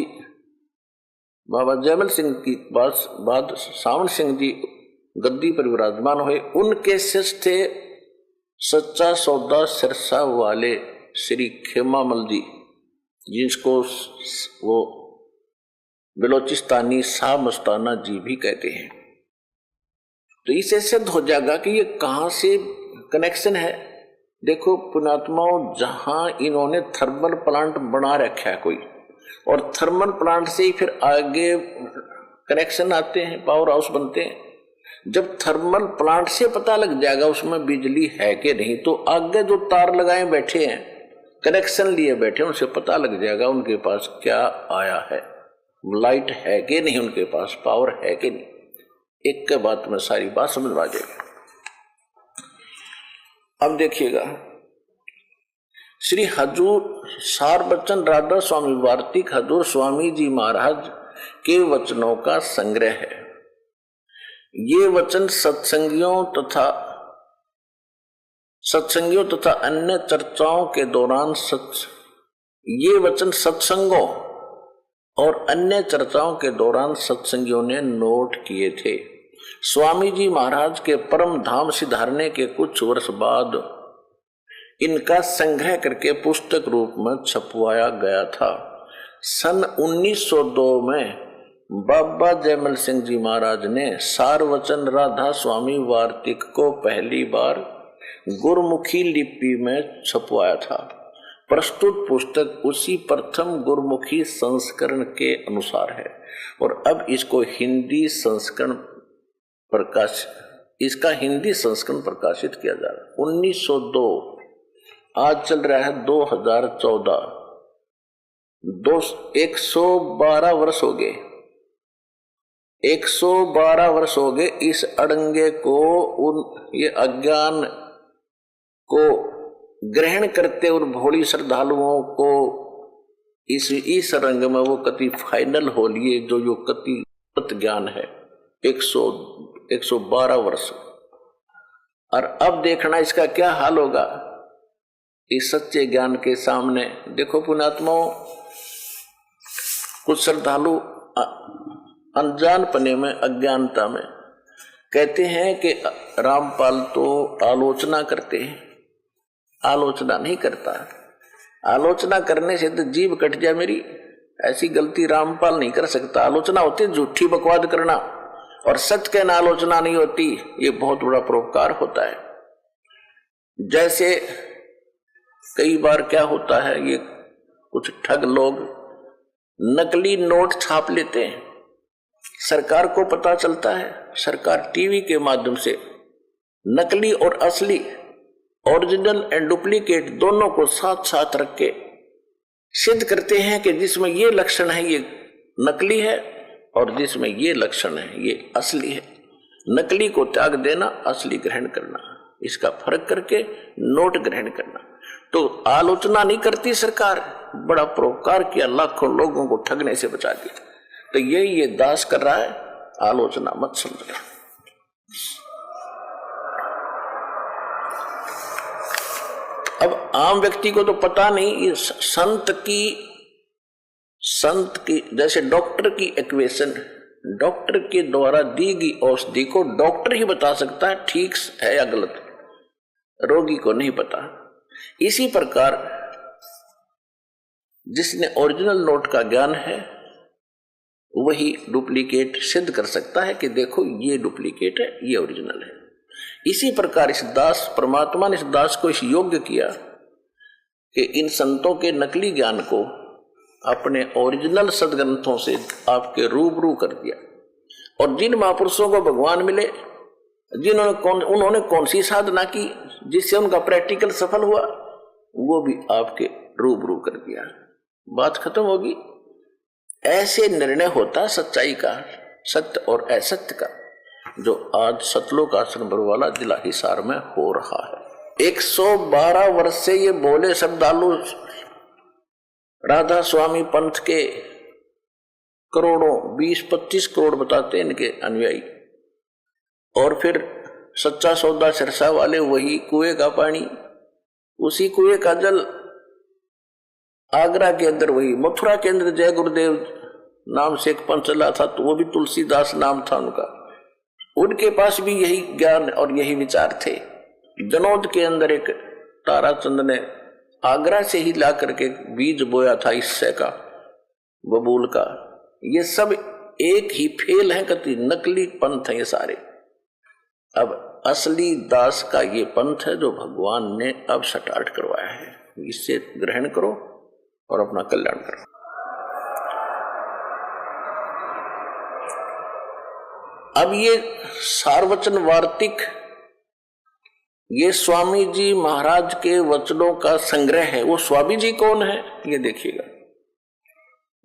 Speaker 1: बाबा जयमल सिंह की बाद सावन सिंह जी गद्दी पर विराजमान हुए। उनके शिष्य थे सच्चा सौदा सिरसा वाले श्री खेमामल जी, जिसको वो बलोचिस्तानी शाह मस्ताना जी भी कहते हैं। तो इसे सिद्ध हो जाएगा कि ये कहां से कनेक्शन है। देखो पुणात्माओं, जहां इन्होंने थर्मल प्लांट बना रखा है कोई, और थर्मल प्लांट से ही फिर आगे कनेक्शन आते हैं, पावर हाउस बनते हैं। जब थर्मल प्लांट से पता लग जाएगा उसमें बिजली है कि नहीं, तो आगे जो तार लगाए बैठे हैं, कनेक्शन लिए बैठे हैं, उनसे पता लग जाएगा उनके पास क्या आया है, लाइट है कि नहीं, उनके पास पावर है कि नहीं। एक के बात में सारी बात समझ में आ जाएगी। अब देखिएगा, श्री हजूर सार बच्चन राधा स्वामी वार्तिक हजूर स्वामी जी महाराज के वचनों का संग्रह है। ये वचन सत्संगियों तथा अन्य चर्चाओं के दौरान ये वचन सत्संगों और अन्य चर्चाओं के दौरान सत्संगियों ने नोट किए थे। स्वामी जी महाराज के परम धाम सिधारने के कुछ वर्ष बाद इनका संग्रह करके पुस्तक रूप में छपवाया गया था। सन 1902 में बाबा जयमल सिंह जी महाराज ने सारवचन राधा स्वामी वार्तिक को पहली बार गुरमुखी लिपि में छपवाया था। प्रस्तुत पुस्तक उसी प्रथम गुरमुखी संस्करण के अनुसार है और अब इसको इसका हिंदी संस्करण प्रकाशित किया जा रहा है। 1902 आज चल रहा है 2014, 112 वर्ष हो गए। 112 वर्ष हो गए इस अड़ंगे को, ये अज्ञान को ग्रहण करते और भोली श्रद्धालुओं को इस रंग में वो कति फाइनल हो लिए जो यो कति ज्ञान है। 112 वर्ष। और अब देखना इसका क्या हाल होगा इस सच्चे ज्ञान के सामने। देखो पुण्यात्माओं, कुछ श्रद्धालु अनजानपने में, अज्ञानता में कहते हैं कि रामपाल तो आलोचना करते हैं। आलोचना नहीं करता। आलोचना करने से तो जीभ कट जाए मेरी, ऐसी गलती रामपाल नहीं कर सकता। आलोचना होती है झूठी बकवाद करना, और सच कहना आलोचना नहीं होती। ये बहुत बड़ा परोपकार होता है। जैसे कई बार क्या होता है, ये कुछ ठग लोग नकली नोट छाप लेते हैं, सरकार को पता चलता है। सरकार टीवी के माध्यम से नकली और असली, ओरिजिनल एंड डुप्लीकेट दोनों को साथ साथ रख के सिद्ध करते हैं कि जिसमें ये लक्षण है ये नकली है और जिसमें ये लक्षण है ये असली है। नकली को त्याग देना, असली ग्रहण करना, इसका फर्क करके नोट ग्रहण करना। तो आलोचना नहीं करती सरकार, बड़ा परोपकार किया, लाखों लोगों को ठगने से बचा दिया। तो ये दास कर रहा है, आलोचना मत समझना। अब आम व्यक्ति को तो पता नहीं, ये संत की जैसे डॉक्टर की इक्वेशन, डॉक्टर के द्वारा दी गई औषधि को डॉक्टर ही बता सकता है ठीक है या गलत, रोगी को नहीं पता। इसी प्रकार जिसने ओरिजिनल नोट का ज्ञान है वही डुप्लीकेट सिद्ध कर सकता है कि देखो ये डुप्लीकेट है, ये ओरिजिनल है। इसी प्रकार इस दास, परमात्मा ने इस दास को इस योग्य किया कि इन संतों के नकली ज्ञान को अपने ओरिजिनल सदग्रंथों से आपके रूबरू कर दिया। और जिन महापुरुषों को भगवान मिले, उन्होंने कौन सी साधना की जिससे उनका प्रैक्टिकल सफल हुआ, वो भी आपके रूबरू कर दिया। बात खत्म होगी। ऐसे निर्णय होता सच्चाई का, सत्य और असत्य का, जो आज सतलोक आश्रम बरवाला जिला हिसार में हो रहा है। 112 वर्ष से ये बोले श्रद्धालु राधा स्वामी पंथ के करोड़ों, 20-25 करोड़ बताते इनके अनुयायी। और फिर सच्चा सौदा सिरसा वाले वही कुएं का पानी, उसी कुएं का जल। आगरा के अंदर वही, मथुरा के अंदर जय गुरुदेव नाम से एक पंथ चला था, तो वो भी तुलसीदास नाम था उनका। उनके पास भी यही ज्ञान और यही विचार थे। जनौद के अंदर एक ताराचंद ने आगरा से ही ला करके बीज बोया था इससे का, बबूल का। ये सब एक ही फेल है, कति नकली पंथ है ये सारे। अब असली दास का ये पंथ है जो भगवान ने अब स्टार्ट करवाया है। इससे ग्रहण करो और अपना कल्याण करो। अब ये सारवचन वार्तिक, ये स्वामी जी महाराज के वचनों का संग्रह है। वो स्वामी जी कौन है ये देखिएगा,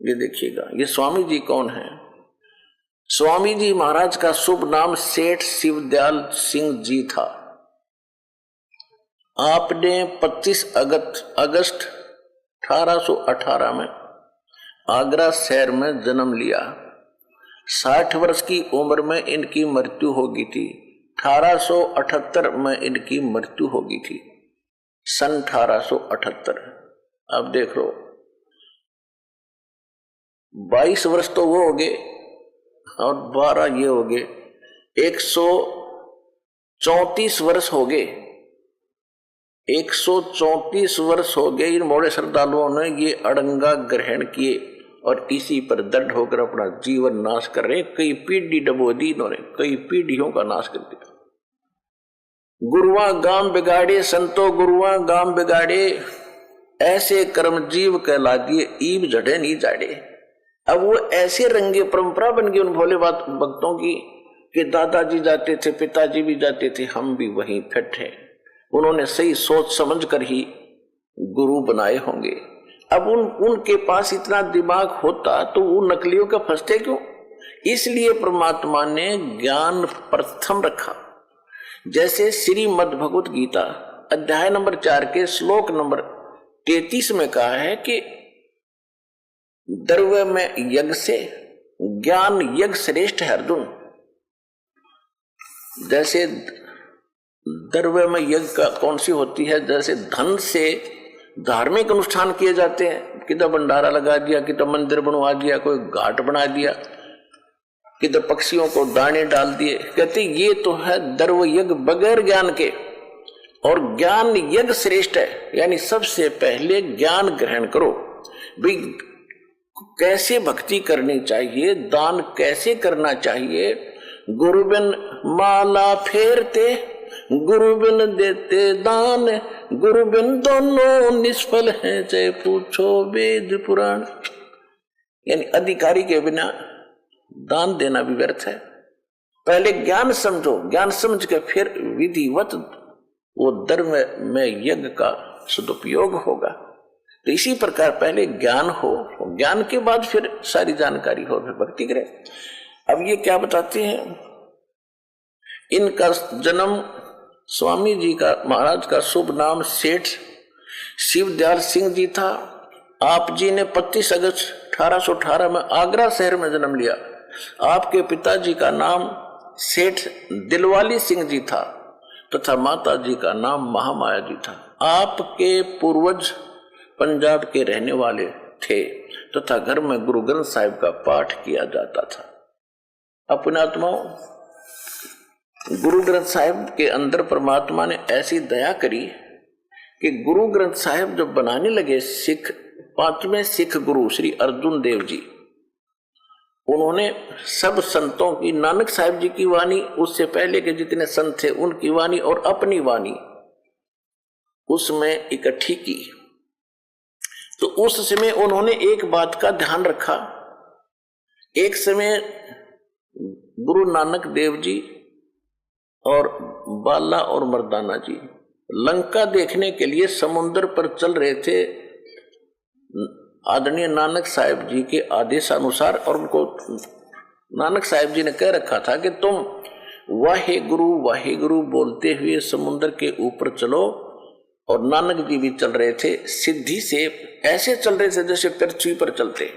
Speaker 1: ये देखिएगा, ये स्वामी जी कौन है। स्वामी जी महाराज का शुभ नाम सेठ शिवदयाल सिंह जी था। आपने 25 अगस्त 1818 में आगरा शहर में जन्म लिया। 60 वर्ष की उम्र में इनकी मृत्यु हो गई थी। 1878 में इनकी मृत्यु हो गई थी, सन 1878। अब देख लो, 22 वर्ष तो वो हो गए और 12 ये हो गए, 134 वर्ष हो गए। 134 वर्ष हो गए इन मोड़े श्रद्धालुओं ने ये अड़ंगा ग्रहण किए और इसी पर दृढ़ होकर अपना जीवन नाश कर रहे। कई पीढ़ी डबो दी इन्होंने, कई पीढ़ियों का नाश कर दिया। गुरुआ गांव बिगाड़े संतो, गुरुआ गांव बिगाड़े, ऐसे कर्म जीव कहला दिए, ईब जड़े नहीं जाड़े। अब वो ऐसे रंगे परंपरा बन गई उन भोले भक्तों की कि दादाजी जाते थे, पिताजी भी जाते थे, हम भी वहीं फिट हैं। उन्होंने सही सोच समझ कर ही गुरु बनाए होंगे। अब उनके पास इतना दिमाग होता तो वो नकलियों का फंसते क्यों? इसलिए परमात्मा ने ज्ञान प्रथम रखा। जैसे श्रीमद् भगवत गीता अध्याय नंबर 4 के श्लोक नंबर 33 में कहा है कि द्रव्य में यज्ञ से ज्ञान यज्ञ श्रेष्ठ है अर्जुन। जैसे द्रव्य में यज्ञ का कौन सी होती है? जैसे धन से धार्मिक अनुष्ठान किए जाते हैं, किधर भंडारा लगा दिया, किधर मंदिर बनवा दिया, कोई घाट बना दिया, किधर पक्षियों को दाने डाल दिए। कहते ये तो है द्रव्य यज्ञ बगैर ज्ञान के, और ज्ञान यज्ञ श्रेष्ठ है। यानी सबसे पहले ज्ञान ग्रहण करो भाई, कैसे भक्ति करनी चाहिए, दान कैसे करना चाहिए। गुरु बिन माला फेरते, गुरु बिन देते दान, गुरु बिन दोनों निष्फल हैं, चाहे पूछो वेद पुराण। यानी अधिकारी के बिना दान देना भी व्यर्थ है। पहले ज्ञान समझो, ज्ञान समझ के फिर विधिवत वो धर्म में यज्ञ का सदुपयोग होगा। तो इसी प्रकार पहले ज्ञान हो, ज्ञान के बाद फिर सारी जानकारी हो, फिर भक्ति करे। अब ये क्या बताते हैं, इनका जन्म स्वामी जी का, महाराज का शुभ नाम सेठ शिवदयाल सिंह जी था। आप जी ने 25 अगस्त 1818 में आगरा शहर में जन्म लिया। आपके पिताजी का नाम सेठ दिलवाली सिंह जी था तथा माता जी का नाम महामाया जी था। आपके पूर्वज पंजाब के रहने वाले थे तथा घर में गुरु ग्रंथ साहिब का पाठ किया जाता था। अपने आत्माओं, गुरु ग्रंथ साहिब के अंदर परमात्मा ने ऐसी दया करी कि गुरु ग्रंथ साहिब जब बनाने लगे, सिख 5वें सिख गुरु श्री अर्जुन देव जी, उन्होंने सब संतों की, नानक साहिब जी की वाणी, उससे पहले के जितने संत थे उनकी वाणी और अपनी वाणी उसमें इकट्ठी की। तो उस समय उन्होंने एक बात का ध्यान रखा। एक समय गुरु नानक देव जी और बाला और मर्दाना जी लंका देखने के लिए समुद्र पर चल रहे थे आदरणीय नानक साहिब जी के आदेशानुसार, और उनको नानक साहिब जी ने कह रखा था कि तुम वाहे गुरु बोलते हुए समुद्र के ऊपर चलो। और नानक जी भी चल रहे थे, सिद्धि से ऐसे चल रहे थे जैसे पृथ्वी पर चलते।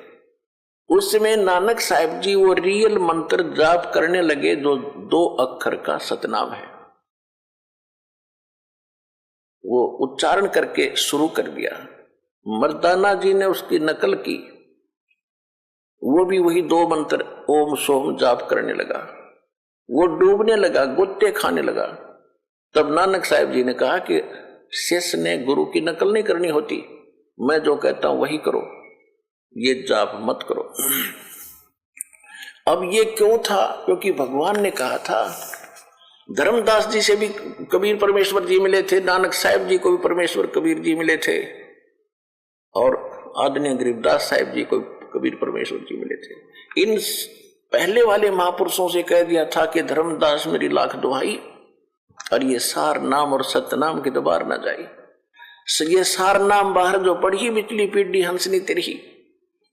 Speaker 1: उस समय नानक साहिब जी वो रियल मंत्र जाप करने लगे जो 2 अक्षर का सतनाम है, वो उच्चारण करके शुरू कर दिया। मर्दाना जी ने उसकी नकल की, वो भी वही 2 मंत्र ओम सोम जाप करने लगा। वो डूबने लगा, गुत्ते खाने लगा। तब नानक साहिब जी ने कहा कि शिष्य ने गुरु की नकल नहीं करनी होती, मैं जो कहता हूं वही करो, ये जाप मत करो। अब ये क्यों था? क्योंकि भगवान ने कहा था, धर्मदास जी से भी कबीर परमेश्वर जी मिले थे, नानक साहिब जी को भी परमेश्वर कबीर जी मिले थे, और आदरणीय गरीबदास साहिब जी को कबीर परमेश्वर जी मिले थे। इन पहले वाले महापुरुषों से कह दिया था कि धर्मदास मेरी लाख दुहाई, और ये सार नाम और सतनाम की तो बाहर ना जाए। ये सार नाम बाहर जो पढ़ी बिचली पीढ़ी हंसनी तेरी।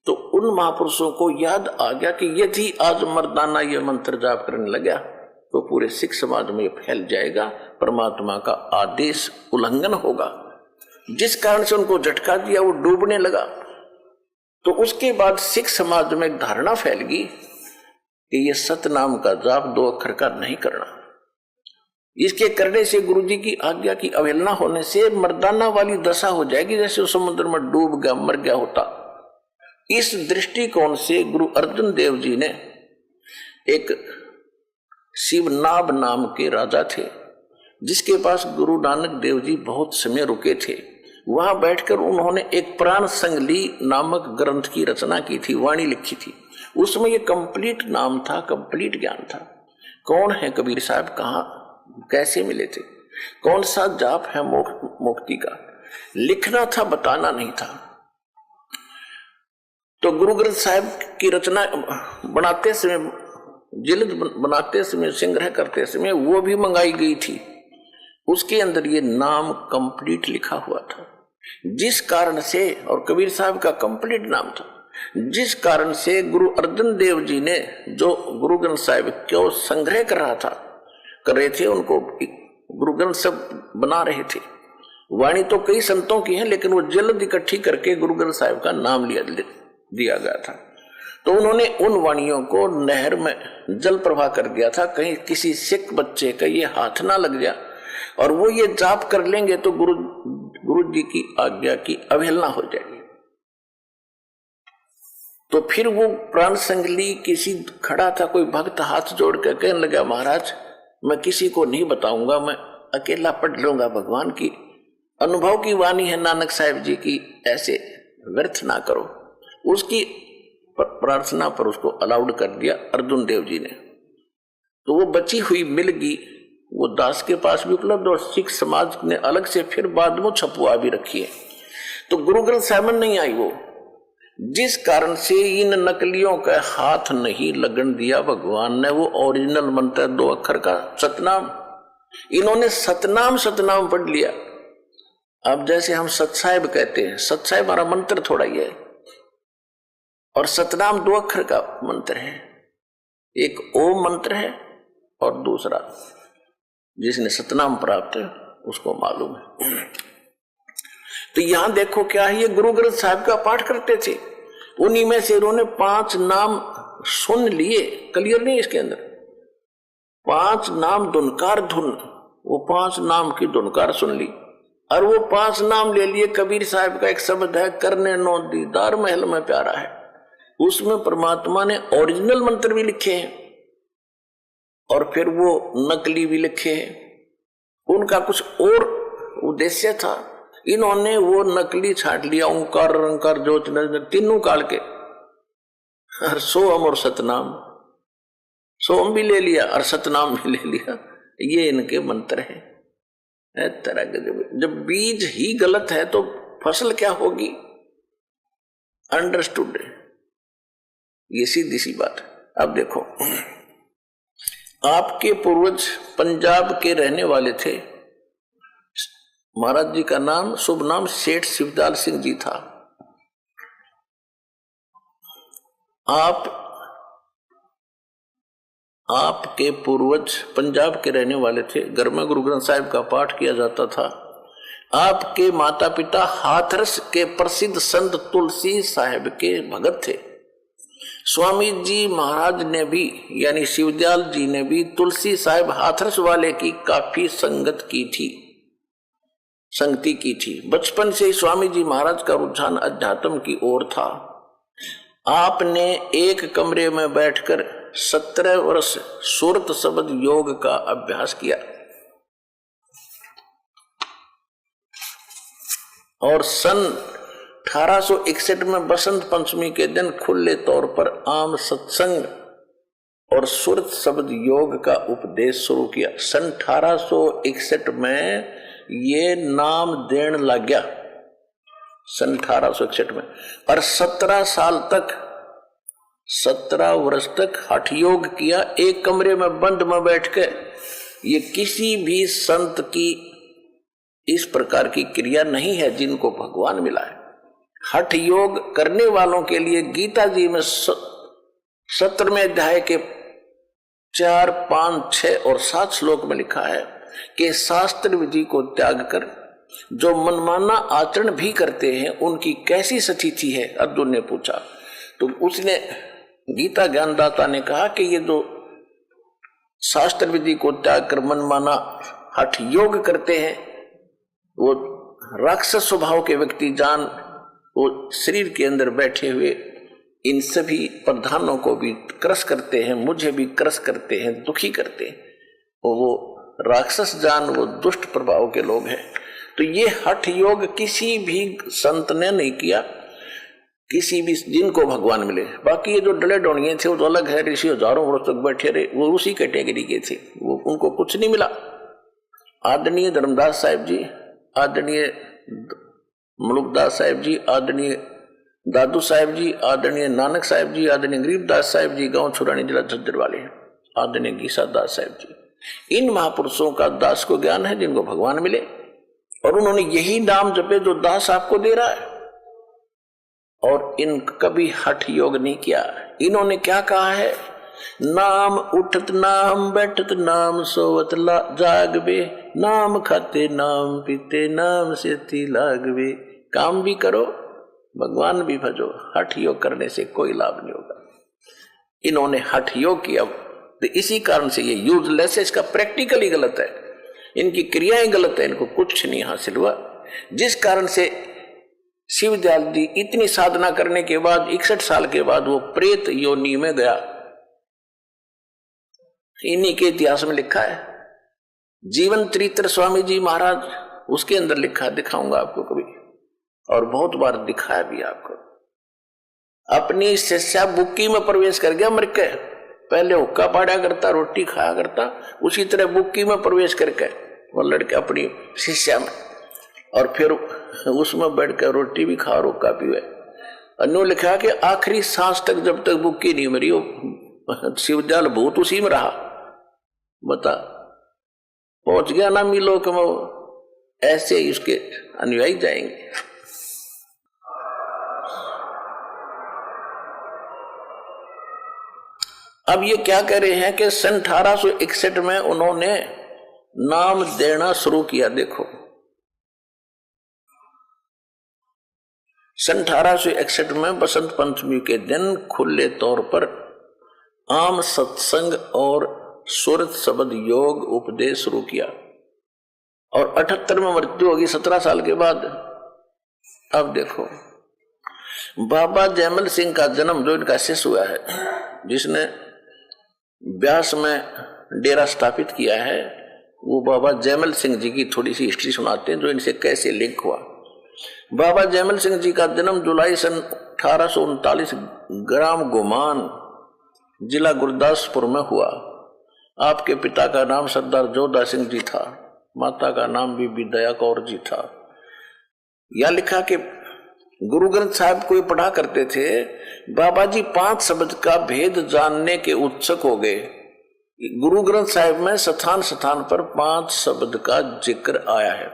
Speaker 1: तो उन महापुरुषों को याद आ गया कि यदि आज मर्दाना ये मंत्र जाप करने लगा, तो पूरे सिख समाज में फैल जाएगा, परमात्मा का आदेश उल्लंघन होगा, जिस कारण से उनको झटका दिया, वो डूबने लगा। तो उसके बाद सिख समाज में एक धारणा फैल गई कि ये सतनाम का जाप 2 अक्षर का नहीं करना। इसके करने से गुरु जी की आज्ञा की अवहेलना होने से मर्दाना वाली दशा हो जाएगी, जैसे उस समुद्र में डूब गया, मर गया होता। इस दृष्टिकोण से गुरु अर्जुन देव जी ने, एक शिवनाभ नाम के राजा थे जिसके पास गुरु नानक देव जी बहुत समय रुके थे, वहां बैठकर उन्होंने एक प्राण संगली नामक ग्रंथ की रचना की थी, वाणी लिखी थी। उसमें ये कंप्लीट नाम था, कंप्लीट ज्ञान था। कौन है कबीर साहब, कहाँ कैसे मिले थे, कौन सा जाप है मुक्ति का, लिखना था, बताना नहीं था। तो गुरु ग्रंथ साहिब की रचना बनाते समय, जिल्द बनाते समय, संग्रह करते समय वो भी मंगाई गई थी। उसके अंदर ये नाम कंप्लीट लिखा हुआ था, जिस कारण से, और कबीर साहब का कंप्लीट नाम था, जिस कारण से गुरु अर्जन देव जी ने जो गुरु ग्रंथ साहिब क्यों संग्रह कर रहे थे, उनको गुरु ग्रंथ सब बना रहे थे। वाणी तो कई संतों की है, लेकिन वो जल्द इकट्ठी करके गुरु ग्रंथ साहिब का नाम दिया गया था। तो उन्होंने उन वाणियों को नहर में जल प्रवाह कर दिया था, कहीं किसी सिख बच्चे का ये हाथ ना लग गया और वो ये जाप कर लेंगे तो गुरु जी की आज्ञा की अवहेलना हो जाएगी। तो फिर वो प्राण संगली किसी खड़ा था, कोई भक्त हाथ जोड़ कर कहने लगा, महाराज मैं किसी को नहीं बताऊंगा, मैं अकेला पढ़ लूंगा, भगवान की अनुभव की वाणी है नानक साहिब जी की, ऐसे व्यर्थ ना करो। उसकी प्रार्थना पर उसको अलाउड कर दिया अर्जुन देव जी ने। तो वो बची हुई मिल गई, वो दास के पास भी उपलब्ध, और सिख समाज ने अलग से फिर बाद में छपुआ भी रखी है। तो गुरु ग्रंथ साहिब नहीं आई वो, जिस कारण से इन नकलियों का हाथ नहीं लगन दिया भगवान ने। वो ओरिजिनल मंत्र 2 अक्षर का सतनाम, इन्होंने सतनाम सतनाम पढ़ लिया। अब जैसे हम सतसाहिब कहते हैं, सतसाहिब हमारा मंत्र थोड़ा ही है, और सतनाम 2 अक्षर का मंत्र है। एक ओम मंत्र है और दूसरा जिसने सतनाम प्राप्त है उसको मालूम है। तो यहां देखो क्या है, ये गुरु ग्रंथ साहिब का पाठ करते थे, उन्हीं में से इन्होंने 5 नाम सुन लिए। क्लियर नहीं इसके अंदर, 5 नाम धुनकार धुन, वो 5 नाम की धुनकार सुन ली, और वो 5 नाम ले लिए। कबीर साहब का एक शब्द है, करने नो दीदार महल में प्यारा है, उसमें परमात्मा ने ओरिजिनल मंत्र भी लिखे हैं और फिर वो नकली भी लिखे हैं। उनका कुछ और उद्देश्य था, इन्होंने वो नकली छाट लिया, ओंकार रंकार ज्योत तीनों काल के, और सोम और सतनाम, सोम भी ले लिया और सतनाम भी ले लिया। ये इनके मंत्र है। तरह के जब बीज ही गलत है तो फसल क्या होगी, अंडरस्टूड है, ये सीधी सी बात है। अब देखो, आपके पूर्वज पंजाब के रहने वाले थे, महाराज जी का नाम, शुभ नाम सेठ शिवदयाल सिंह जी था। आपके पूर्वज पंजाब के रहने वाले थे, घर में गुरु ग्रंथ साहिब का पाठ किया जाता था। आपके माता पिता हाथरस के प्रसिद्ध संत तुलसी साहिब के भगत थे। स्वामी जी महाराज ने भी, यानी शिवदयाल जी ने भी तुलसी साहिब हाथरस वाले की काफी संगति की थी। बचपन से ही स्वामी जी महाराज का रुझान अध्यात्म की ओर था। आपने एक कमरे में बैठकर 17 वर्ष सुरत शब्द योग का अभ्यास किया और सन 1861 में बसंत पंचमी के दिन खुले तौर पर आम सत्संग और सुरत शब्द योग का उपदेश शुरू किया। सन 1861 में ये नाम देने लग गया, सन 1861 में, और 17 वर्ष तक हठ योग किया, एक कमरे में बंद में बैठ के। ये किसी भी संत की इस प्रकार की क्रिया नहीं है जिनको भगवान मिला है। हठ योग करने वालों के लिए गीता जी में 17वें अध्याय के 4, 5, 6 और 7 श्लोक में लिखा है कि शास्त्र विधि को त्याग कर जो मनमाना आचरण भी करते हैं उनकी कैसी स्थिति है, अर्जुन ने पूछा। तो उसने गीता ज्ञानदाता ने कहा कि ये जो शास्त्र विधि को त्याग कर मनमाना हठ योग करते हैं वो राक्षस स्वभाव के व्यक्ति जान वो शरीर के अंदर बैठे हुए इन सभी प्रधानों को भी क्रश करते हैं, मुझे भी क्रश करते हैं, दुखी करते हैं। वो राक्षस जान वो दुष्ट प्रभाव के लोग हैं। तो ये हठ योग किसी भी संत ने नहीं किया, किसी भी जिनको भगवान मिले। बाकी ये जो डले डोनिये थे वो तो अलग है, ऋषि हजारों वर्ष तक बैठे रहे, वो उसी कैटेगरी के थे, वो उनको कुछ नहीं मिला। आदरणीय धर्मदास साहिब जी, आदरणीय मलुकदास साहिब जी, आदरणीय दादू साहिब जी, आदरणीय नानक साहिब जी, आदरणीय गरीबदास साहिब जी, गांव छुरानी जिला झज्जर वाले, आदरणीय गीसा दास साहिब जी, इन महापुरुषों का दास को ज्ञान है जिनको भगवान मिले और उन्होंने यही नाम जपे जो दास आपको दे रहा है। और इन कभी हठ योग नहीं किया। इन्होंने क्या कहा है, नाम उठत नाम बैठत नाम सोवत जागवे, नाम खाते नाम पीते नाम सेती लागवे। काम भी करो भगवान भी भजो, हठ योग करने से कोई लाभ नहीं होगा। इन्होंने हठ योग किया तो इसी कारण से ये यूजलेस है, इसका प्रैक्टिकली गलत है, इनकी क्रियाएं गलत है, इनको कुछ नहीं हासिल हुआ। जिस कारण से शिवदयाल जी इतनी साधना करने के बाद 61 साल के बाद वो प्रेत योनि में गया। इन्हीं के इतिहास में लिखा है, जीवन चरित्र स्वामी जी महाराज उसके अंदर लिखा, दिखाऊंगा आपको कभी, और बहुत बार दिखाया भी आपको। अपनी शिष्या बुक्की में प्रवेश कर गया मर के, पहले हुक्का पाड़ा करता, रोटी खाया करता, उसी तरह बुक्की में प्रवेश करके वो लड़के अपनी शिष्या में, और फिर उसमें बैठ कर रोटी भी खा और हुक्का पीवे। अन्यों लिखा कि आखिरी सांस तक जब तक बुक्की नहीं मरी वो शिवदयाल भूत उसी में रहा। बता, पहुंच गया ना मिलोक में। ऐसे ही उसके अनुयायी जाएंगे। अब ये क्या कह रहे हैं कि सन 1861 में उन्होंने नाम देना शुरू किया। देखो, सन 1861 में बसंत पंचमी के दिन खुले तौर पर आम सत्संग और सुरत शब्द योग उपदेश शुरू किया और 78 में मृत्यु होगी 17 साल के बाद। अब देखो, बाबा जयमल सिंह का जन्म जो इनका शिष्य हुआ है, जिसने ब्यास में डेरा स्थापित किया है, वो बाबा जयमल सिंह जी की थोड़ी सी हिस्ट्री सुनाते हैं जो इनसे कैसे लिंक हुआ। बाबा जयमल सिंह जी का जन्म जुलाई सन 1839 ग्राम गोमान जिला गुरदासपुर में हुआ। आपके पिता का नाम सरदार जोधा सिंह जी था, माता का नाम बीबी दया कौर जी था। यह लिखा कि गुरु ग्रंथ साहिब को पढ़ा करते थे। बाबा जी 5 शब्द का भेद जानने के उत्सुक हो गए। गुरु ग्रंथ साहिब में स्थान स्थान पर 5 शब्द का जिक्र आया है।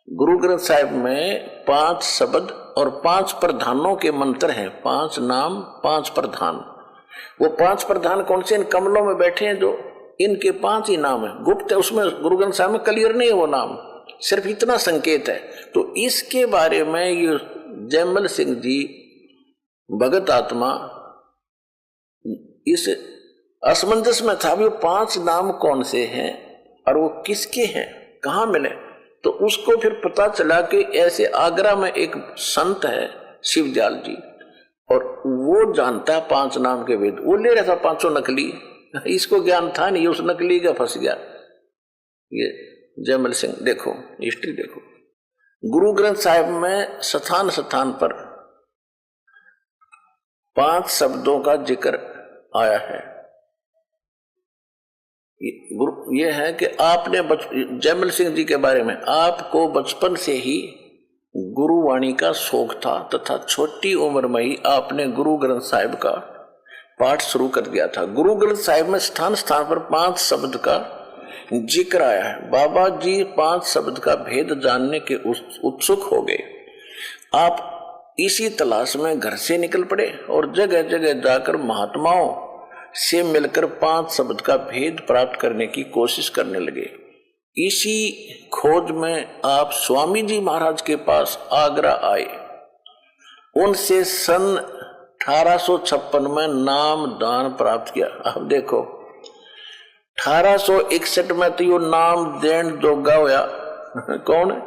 Speaker 1: गुरु ग्रंथ साहिब में 5 शब्द और 5 प्रधानों के मंत्र हैं, 5 नाम 5 प्रधान। वो 5 प्रधान कौन से? इन कमलों में बैठे हैं जो, इनके 5 ही नाम है, गुप्त है, उसमें गुरु ग्रंथ साहिब में क्लियर नहीं है वो नाम, सिर्फ इतना संकेत है। तो इसके बारे में ये जयमल सिंह जी भगत आत्मा इस असमंजस में था, वो 5 नाम कौन से हैं और वो किसके हैं, कहाँ मिले। तो उसको फिर पता चला कि ऐसे आगरा में एक संत है शिवदयाल जी, और वो जानता है 5 नाम के वेद। वो ले रहा था 5 नकली, इसको ज्ञान था नहीं, उस नकली का फंस गया। ये जयमल सिंह, देखो हिस्ट्री देखो, गुरु ग्रंथ साहिब में स्थान स्थान पर 5 शब्दों का जिक्र आया है। ये है कि आपने जयमल सिंह जी के बारे में, आपको बचपन से ही गुरुवाणी का शौक था तथा छोटी उम्र में ही आपने गुरु ग्रंथ साहिब का पाठ शुरू कर दिया था। गुरु ग्रंथ साहिब में स्थान स्थान पर 5 शब्द का जिक्र आया है। बाबा जी 5 शब्द का भेद जानने के उत्सुक हो गए। आप इसी तलाश में घर से निकल पड़े और जगह जगह जाकर महात्माओं से मिलकर 5 शब्द का भेद प्राप्त करने की कोशिश करने लगे। इसी खोज में आप स्वामी जी महाराज के पास आगरा आए। उनसे सन 1856 में नाम दान प्राप्त किया। अब देखो 1861 में तो यो नाम देन जोगा होया कौन?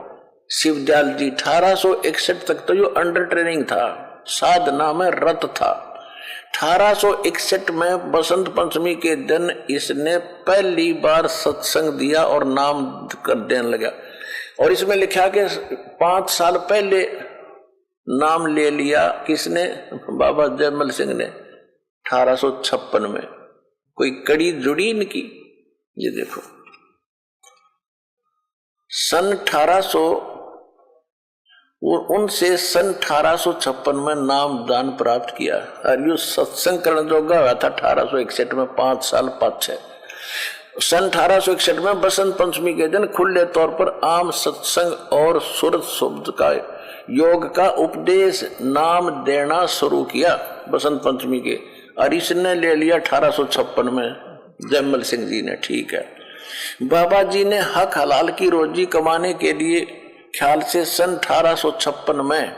Speaker 1: शिवदयाल जी। 1861 तक तो यो अंडर ट्रेनिंग था, साधना में रत था। 1861 में बसंत पंचमी के दिन इसने पहली बार सत्संग दिया और नाम कर देने लगा। और इसमें लिखा कि 5 साल पहले नाम ले लिया किसने? बाबा जयमल सिंह ने 1856 में। कोई कड़ी जुड़ी इनकी। ये देखो सन 1800 उनसे सन 1856 में नाम दान प्राप्त किया और यो सत्संग करने जोगा हुआ था 1861 में, 5 साल पाछे। सन 1861 में बसंत पंचमी के दिन खुले तौर पर आम सत्संग और सुरत शब्द का योग का उपदेश नाम देना शुरू किया बसंत पंचमी के। और इसने ले लिया 1856 में जयमल सिंह जी ने। ठीक है। बाबा जी ने हक हलाल की रोजी कमाने के लिए ख्याल से सन 1856 में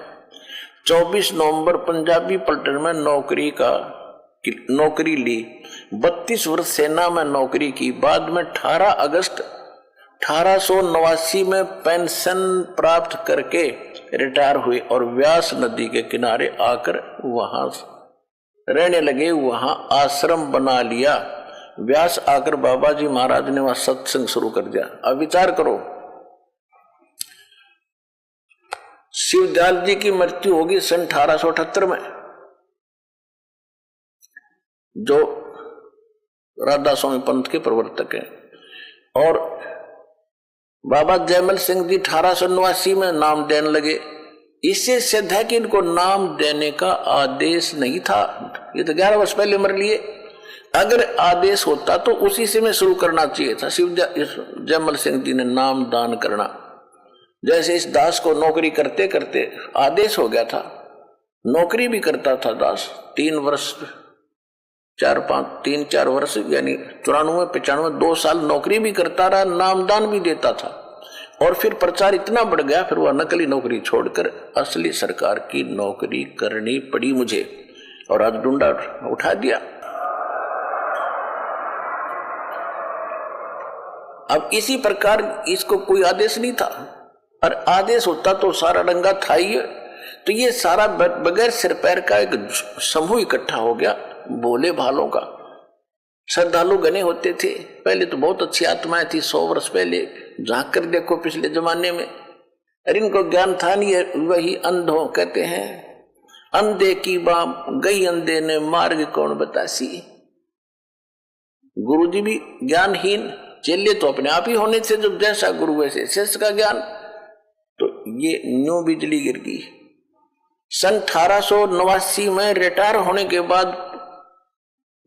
Speaker 1: 24 नवंबर पंजाबी पलटन में नौकरी ली। 32 वर्ष सेना में नौकरी की। बाद में 18 अगस्त 1889 में पेंशन प्राप्त करके रिटायर हुए और व्यास नदी के किनारे आकर वहां रहने लगे। वहां आश्रम बना लिया। व्यास आकर बाबा जी महाराज ने वहां सत्संग शुरू कर दिया। अब विचार करो, शिवदयाल जी की मृत्यु होगी सन 1878 में, जो राधा स्वामी पंथ के प्रवर्तक हैं। और बाबा जयमल सिंह जी 1889 में नाम देने लगे। इससे सिद्ध है कि इनको नाम देने का आदेश नहीं था। ये तो 11 वर्ष पहले मर लिए। अगर आदेश होता तो उसी से में शुरू करना चाहिए था। जयमल सिंह जी ने नाम दान करना। जैसे इस दास को नौकरी करते करते आदेश हो गया था। नौकरी भी करता था दास 3 वर्ष 3-4 वर्ष यानी 94-95 2 साल नौकरी भी करता रहा, नामदान भी देता था। और फिर प्रचार इतना बढ़ गया, फिर वह नकली नौकरी छोड़कर असली सरकार की नौकरी करनी पड़ी मुझे। और आज डंडा उठा दिया। अब इसी प्रकार इसको कोई आदेश नहीं था, और आदेश होता तो सारा डंगा था ही। तो ये सारा बगैर सिर पैर का एक समूह इकट्ठा हो गया भोले भालों का। श्रद्धालु गने होते थे। पहले तो बहुत अच्छी आत्माएं थी। 100 वर्ष पहले झांक कर देखो पिछले जमाने में। अरे इनको ज्ञान था नहीं है। वही अंधों कहते हैं, अंधे की बाप गई अंधे ने मार्ग कौन बतासी। गुरु जी भी ज्ञानहीन, चेले तो अपने आप ही होने से, जब जैसा गुरु वैसे शिष्य का ज्ञान। तो ये न्यू बिजली गिर गई। सन 1889 में रिटायर होने के बाद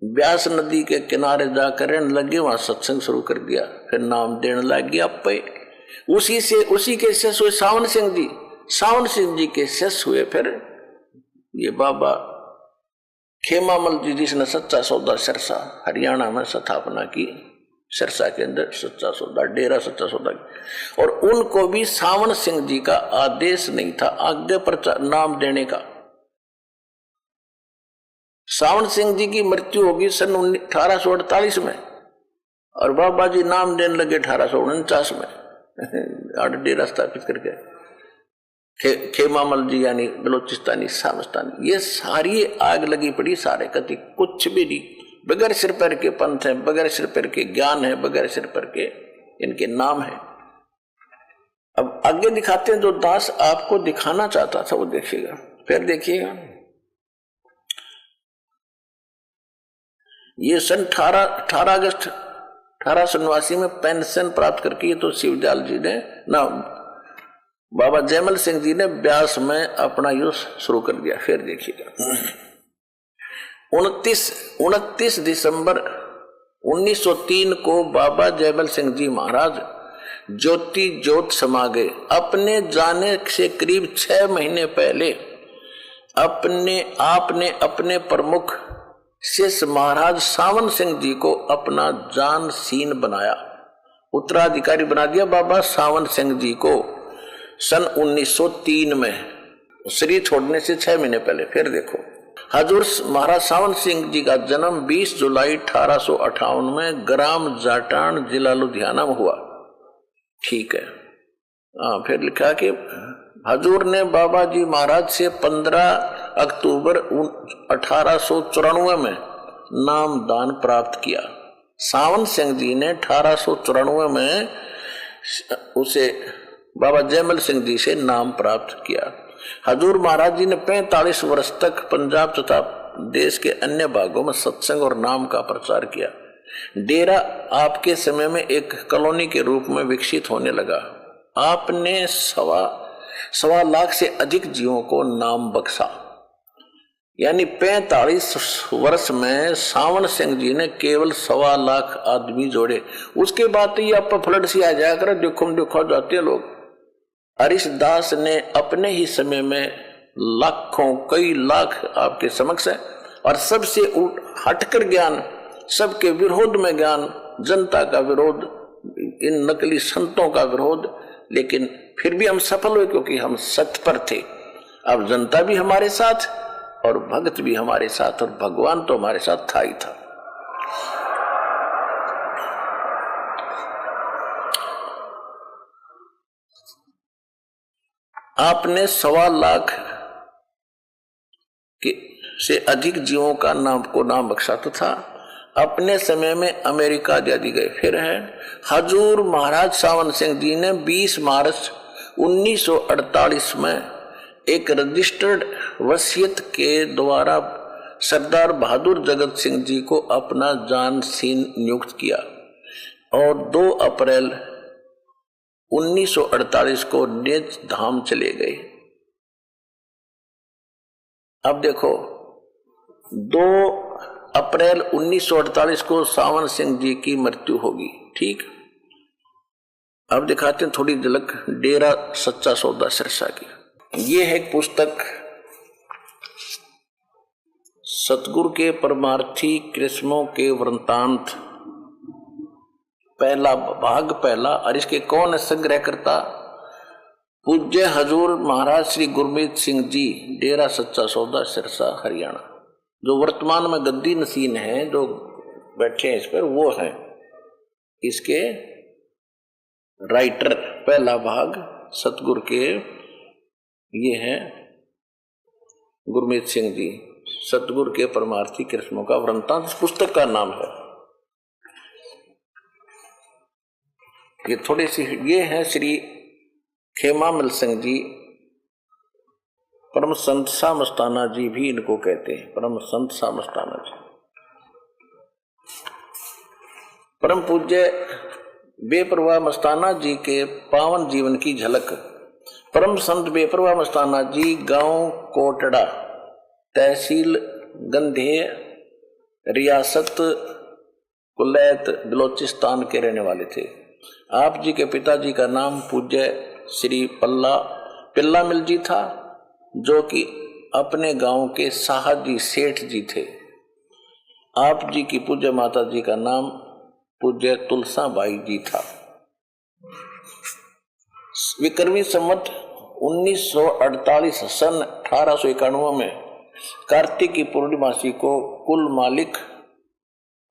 Speaker 1: व्यास नदी के किनारे जाकर रहने लगे। वहां सत्संग शुरू कर दिया। फिर नाम देने लग गया पे। उसी के शिष्य हुए सावन सिंह जी। सावन सिंह जी के शिष्य हुए फिर ये बाबा खेमामल जी, जिसने सच्चा सौदा सिरसा हरियाणा में स्थापना की। सिरसा के अंदर सच्चा सौदा, डेरा सच्चा सौदा। और उनको भी सावन सिंह जी का आदेश नहीं था आगे प्रचार नाम देने का। सावन सिंह जी की मृत्यु होगी सन 1848 में, और बाबा जी नाम देने लगे 1849 में डेरा स्थापित करके। खेमामल जी यानी बलोचिस्तानी सामस्तानी, ये सारी आग लगी पड़ी। सारे कति कुछ भी नहीं, बगैर सिर पैर के पंथ है, बगैर सिर पैर के ज्ञान है, बगैर सिर पैर के इनके नाम है। अब आगे दिखाते हैं जो दास आपको दिखाना चाहता था, वो देखिएगा। फिर देखिएगा ये सन 18 अगस्त 1889 में पेंशन प्राप्त करके, ये तो शिवदयाल जी ने ना बाबा जयमल सिंह जी ने ब्यास में अपना युद्ध शुरू कर दिया। फिर देखिएगा 29 दिसंबर 1903 को बाबा जयमल सिंह जी महाराज ज्योति ज्योत समा गए। अपने जाने से करीब 6 महीने पहले आपने अपने प्रमुख शेष महाराज सावन सिंह जी को अपना जानशीन बनाया, उत्तराधिकारी बना दिया बाबा सावन सिंह जी को सन 1903 में, श्री छोड़ने से 6 महीने पहले। फिर देखो हजूर महाराज सावन सिंह जी का जन्म 20 जुलाई 1858 में ग्राम जाटान जिला लुधियाना में हुआ। ठीक है। फिर लिखा कि हजूर ने बाबा जी महाराज से 15 अक्टूबर 1894 में नाम दान प्राप्त किया। सावन सिंह जी ने 1894 में उसे बाबा जयमल सिंह जी से नाम प्राप्त किया। हजूर महाराज जी ने 45 वर्ष तक पंजाब तथा देश के अन्य भागों में सत्संग और नाम का प्रचार किया। डेरा आपके समय में एक कॉलोनी के रूप में विकसित होने लगा। आपने सवा लाख से अधिक जीवों को नाम बख्शा। यानी 45 वर्ष में सावन सिंह जी ने केवल 1.25 लाख आदमी जोड़े। उसके बाद तो ये आप फ्लड सी आ जाया कर, देखो जाते हैं लोग। हरिदास ने अपने ही समय में लाखों कई लाख आपके समक्ष है, और सबसे हटकर ज्ञान, सबके विरोध में ज्ञान, जनता का विरोध, इन नकली संतों का विरोध, लेकिन फिर भी हम सफल हुए क्योंकि हम सत्य पर थे। अब जनता भी हमारे साथ और भक्त भी हमारे साथ, और भगवान तो हमारे साथ था ही था। आपने 1.25 लाख से अधिक जीवों का नाम बख्शा था। अपने समय में अमेरिका आदि गए। फिर है हजूर महाराज सावन सिंह जी ने 20 मार्च 1948 में एक रजिस्टर्ड वसीयत के द्वारा सरदार बहादुर जगत सिंह जी को अपना जानशीन नियुक्त किया, और 2 अप्रैल 1948 को नेच धाम चले गए। अब देखो 2 अप्रैल 1948 को सावन सिंह जी की मृत्यु होगी। ठीक। अब दिखाते हैं थोड़ी झलक डेरा सच्चा सौदा सिरसा की। ये है एक पुस्तक सतगुरु के परमार्थी कृष्णों के वृंतांत, पहला भाग पहला। और इसके कौन है संग्रहकर्ता? पूज्य हजूर महाराज श्री गुरमीत सिंह जी, डेरा सच्चा सौदा सिरसा हरियाणा। जो वर्तमान में गद्दी नसीन है, जो बैठे हैं इस पर, वो है इसके राइटर। पहला भाग सतगुरु के, ये है गुरमीत सिंह जी, सतगुरु के परमार्थी कृष्णों का वृंतांत पुस्तक का नाम है। ये थोड़ी सी, ये है श्री खेमामल सिंह जी, परम संत सा मस्ताना जी भी इनको कहते हैं, परम संत सा मस्ताना जी। परम पूज्य बेपरवाह मस्ताना जी के पावन जीवन की झलक। परम संत बेपरवाह मस्ताना जी गांव कोटड़ा, तहसील गंधे, रियासत कुलैत, बलोचिस्तान के रहने वाले थे। आप जी के पिताजी का नाम पूज्य श्री पिल्ला मिल जी था, जो कि अपने गांव के साहजी सेठ जी थे। आप जी की पूज्य माता जी का नाम पूज्य तुलसा बाई जी था। विक्रमी संवत 1948 सन 1891 में कार्तिक की पूर्णिमासी को कुल मालिक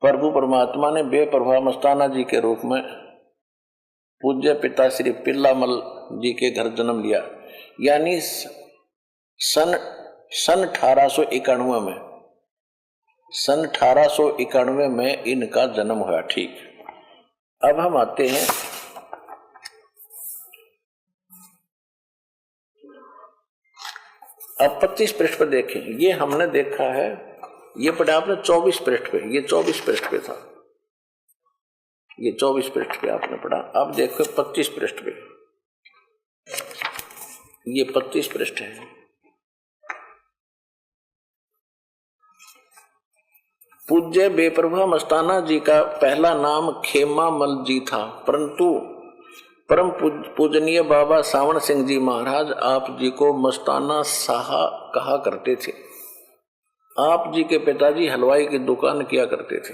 Speaker 1: प्रभु परमात्मा ने बेपरवाह मस्ताना जी के रूप में पूज्य पिता श्री पिल्लामल जी के घर जन्म लिया। यानी सन 1891 में, सन 1891 में इनका जन्म हुआ। ठीक। अब हम आते हैं अब 25 पृष्ठ पर देखें। ये हमने देखा है, ये पढ़ा आपने 24 पृष्ठ पे, ये 24 पृष्ठ पे था, ये 24 पृष्ठ पे आपने पढ़ा। अब देखो 25 पृष्ठ पे, ये 25 पृष्ठ है। पूज्य बेपरवाह मस्ताना जी का पहला नाम खेमामल जी था, परंतु परम पूजनीय बाबा सावन सिंह जी महाराज आप जी को मस्ताना साहा कहा करते थे। आप जी के पिताजी हलवाई की दुकान किया करते थे।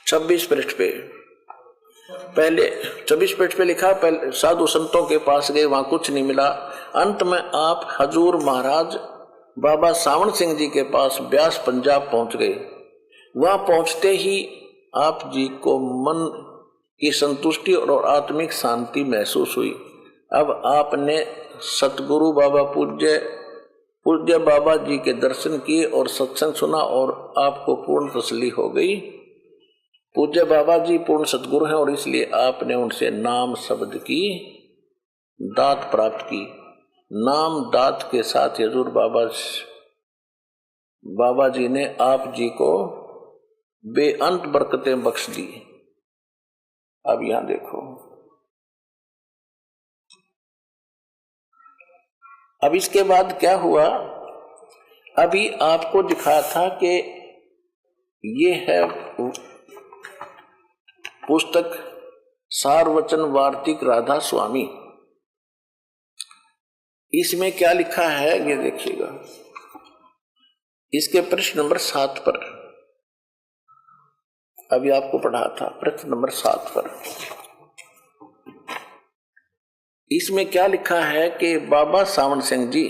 Speaker 1: 26 पृष्ठ पे पहले 26 पृष्ठ पे लिखा, पहले साधु संतों के पास गए, वहां कुछ नहीं मिला। अंत में आप हजूर महाराज बाबा सावन सिंह जी के पास ब्यास पंजाब पहुंच गए। वहां पहुंचते ही आप जी को मन की संतुष्टि और आत्मिक शांति महसूस हुई। अब आपने सतगुरु बाबा पूज्य बाबा जी के दर्शन किए और सत्संग सुना और आपको पूर्ण तसल्ली हो गई। पूज्य बाबा जी पूर्ण सतगुरु हैं और इसलिए आपने उनसे नाम शब्द की दात प्राप्त की। नाम दात के साथ हजूर बाबा जी ने आप जी को बेअंत बरकतें बख्श दी। अब यहां देखो, अब इसके बाद क्या हुआ, अभी आपको दिखाया था कि ये है पुस्तक सारवचन वार्तिक राधा स्वामी। इसमें क्या लिखा है ये देखिएगा, इसके प्रश्न नंबर 7 पर, अभी आपको पढ़ा था प्रश्न नंबर 7 पर। इसमें क्या लिखा है कि बाबा सावन सिंह जी,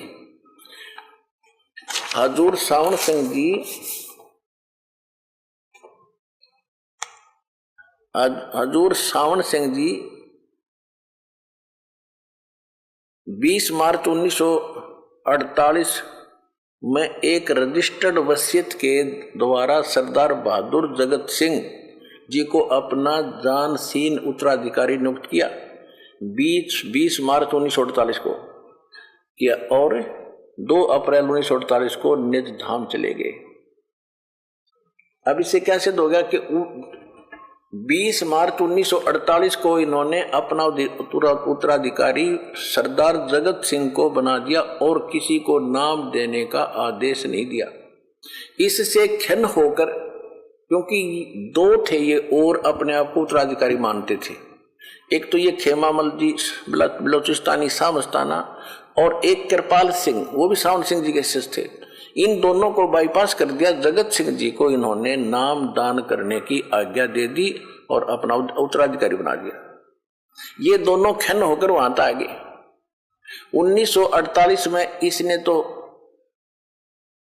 Speaker 1: हजूर सावन सिंह जी हजूर सावन सिंह जी 20 मार्च 1948 में एक रजिस्टर्ड वसीयत के द्वारा सरदार बहादुर जगत सिंह जी को अपना जानशीन उत्तराधिकारी नियुक्त किया। 20 मार्च 1948 को किया और 2 अप्रैल 1948 को निज धाम चले गए। अब इससे क्या सिद्ध हो गया कि 20 मार्च 1948 को इन्होंने अपना उत्तराधिकारी सरदार जगत सिंह को बना दिया और किसी को नाम देने का आदेश नहीं दिया। इससे खिन्न होकर, क्योंकि 2 थे ये और अपने आप को उत्तराधिकारी मानते थे, एक तो ये खेमामल जी बलोचिस्तानी सामस्ताना और एक कृपाल सिंह, वो भी सावन सिंह जी के शिष्य थे। इन दोनों को बाईपास कर दिया। जगत सिंह जी को इन्होंने नाम दान करने की आज्ञा दे दी और अपना उत्तराधिकारी बना दिया। ये दोनों खिन्न होकर वहां तक आ गए। 1948 में इसने तो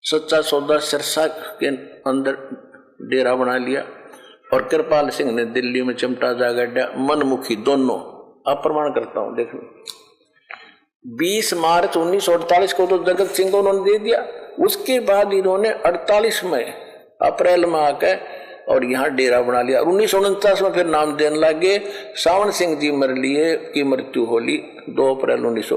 Speaker 1: सच्चा सौदा सिरसा के अंदर डेरा बना लिया और कृपाल सिंह ने दिल्ली में चिमटा जागड्या, मनमुखी दोनों। अब प्रमाण करता हूं, देख लो। 20 मार्च 1948 को तो जगत सिंह को उन्होंने दे दिया। उसके बाद इन्होंने 48 में अप्रैल में आकर और यहाँ डेरा बना लिया। 1949 में फिर नाम देने लगे। सावन सिंह जी मर लिए की मृत्यु होली 2 अप्रैल 19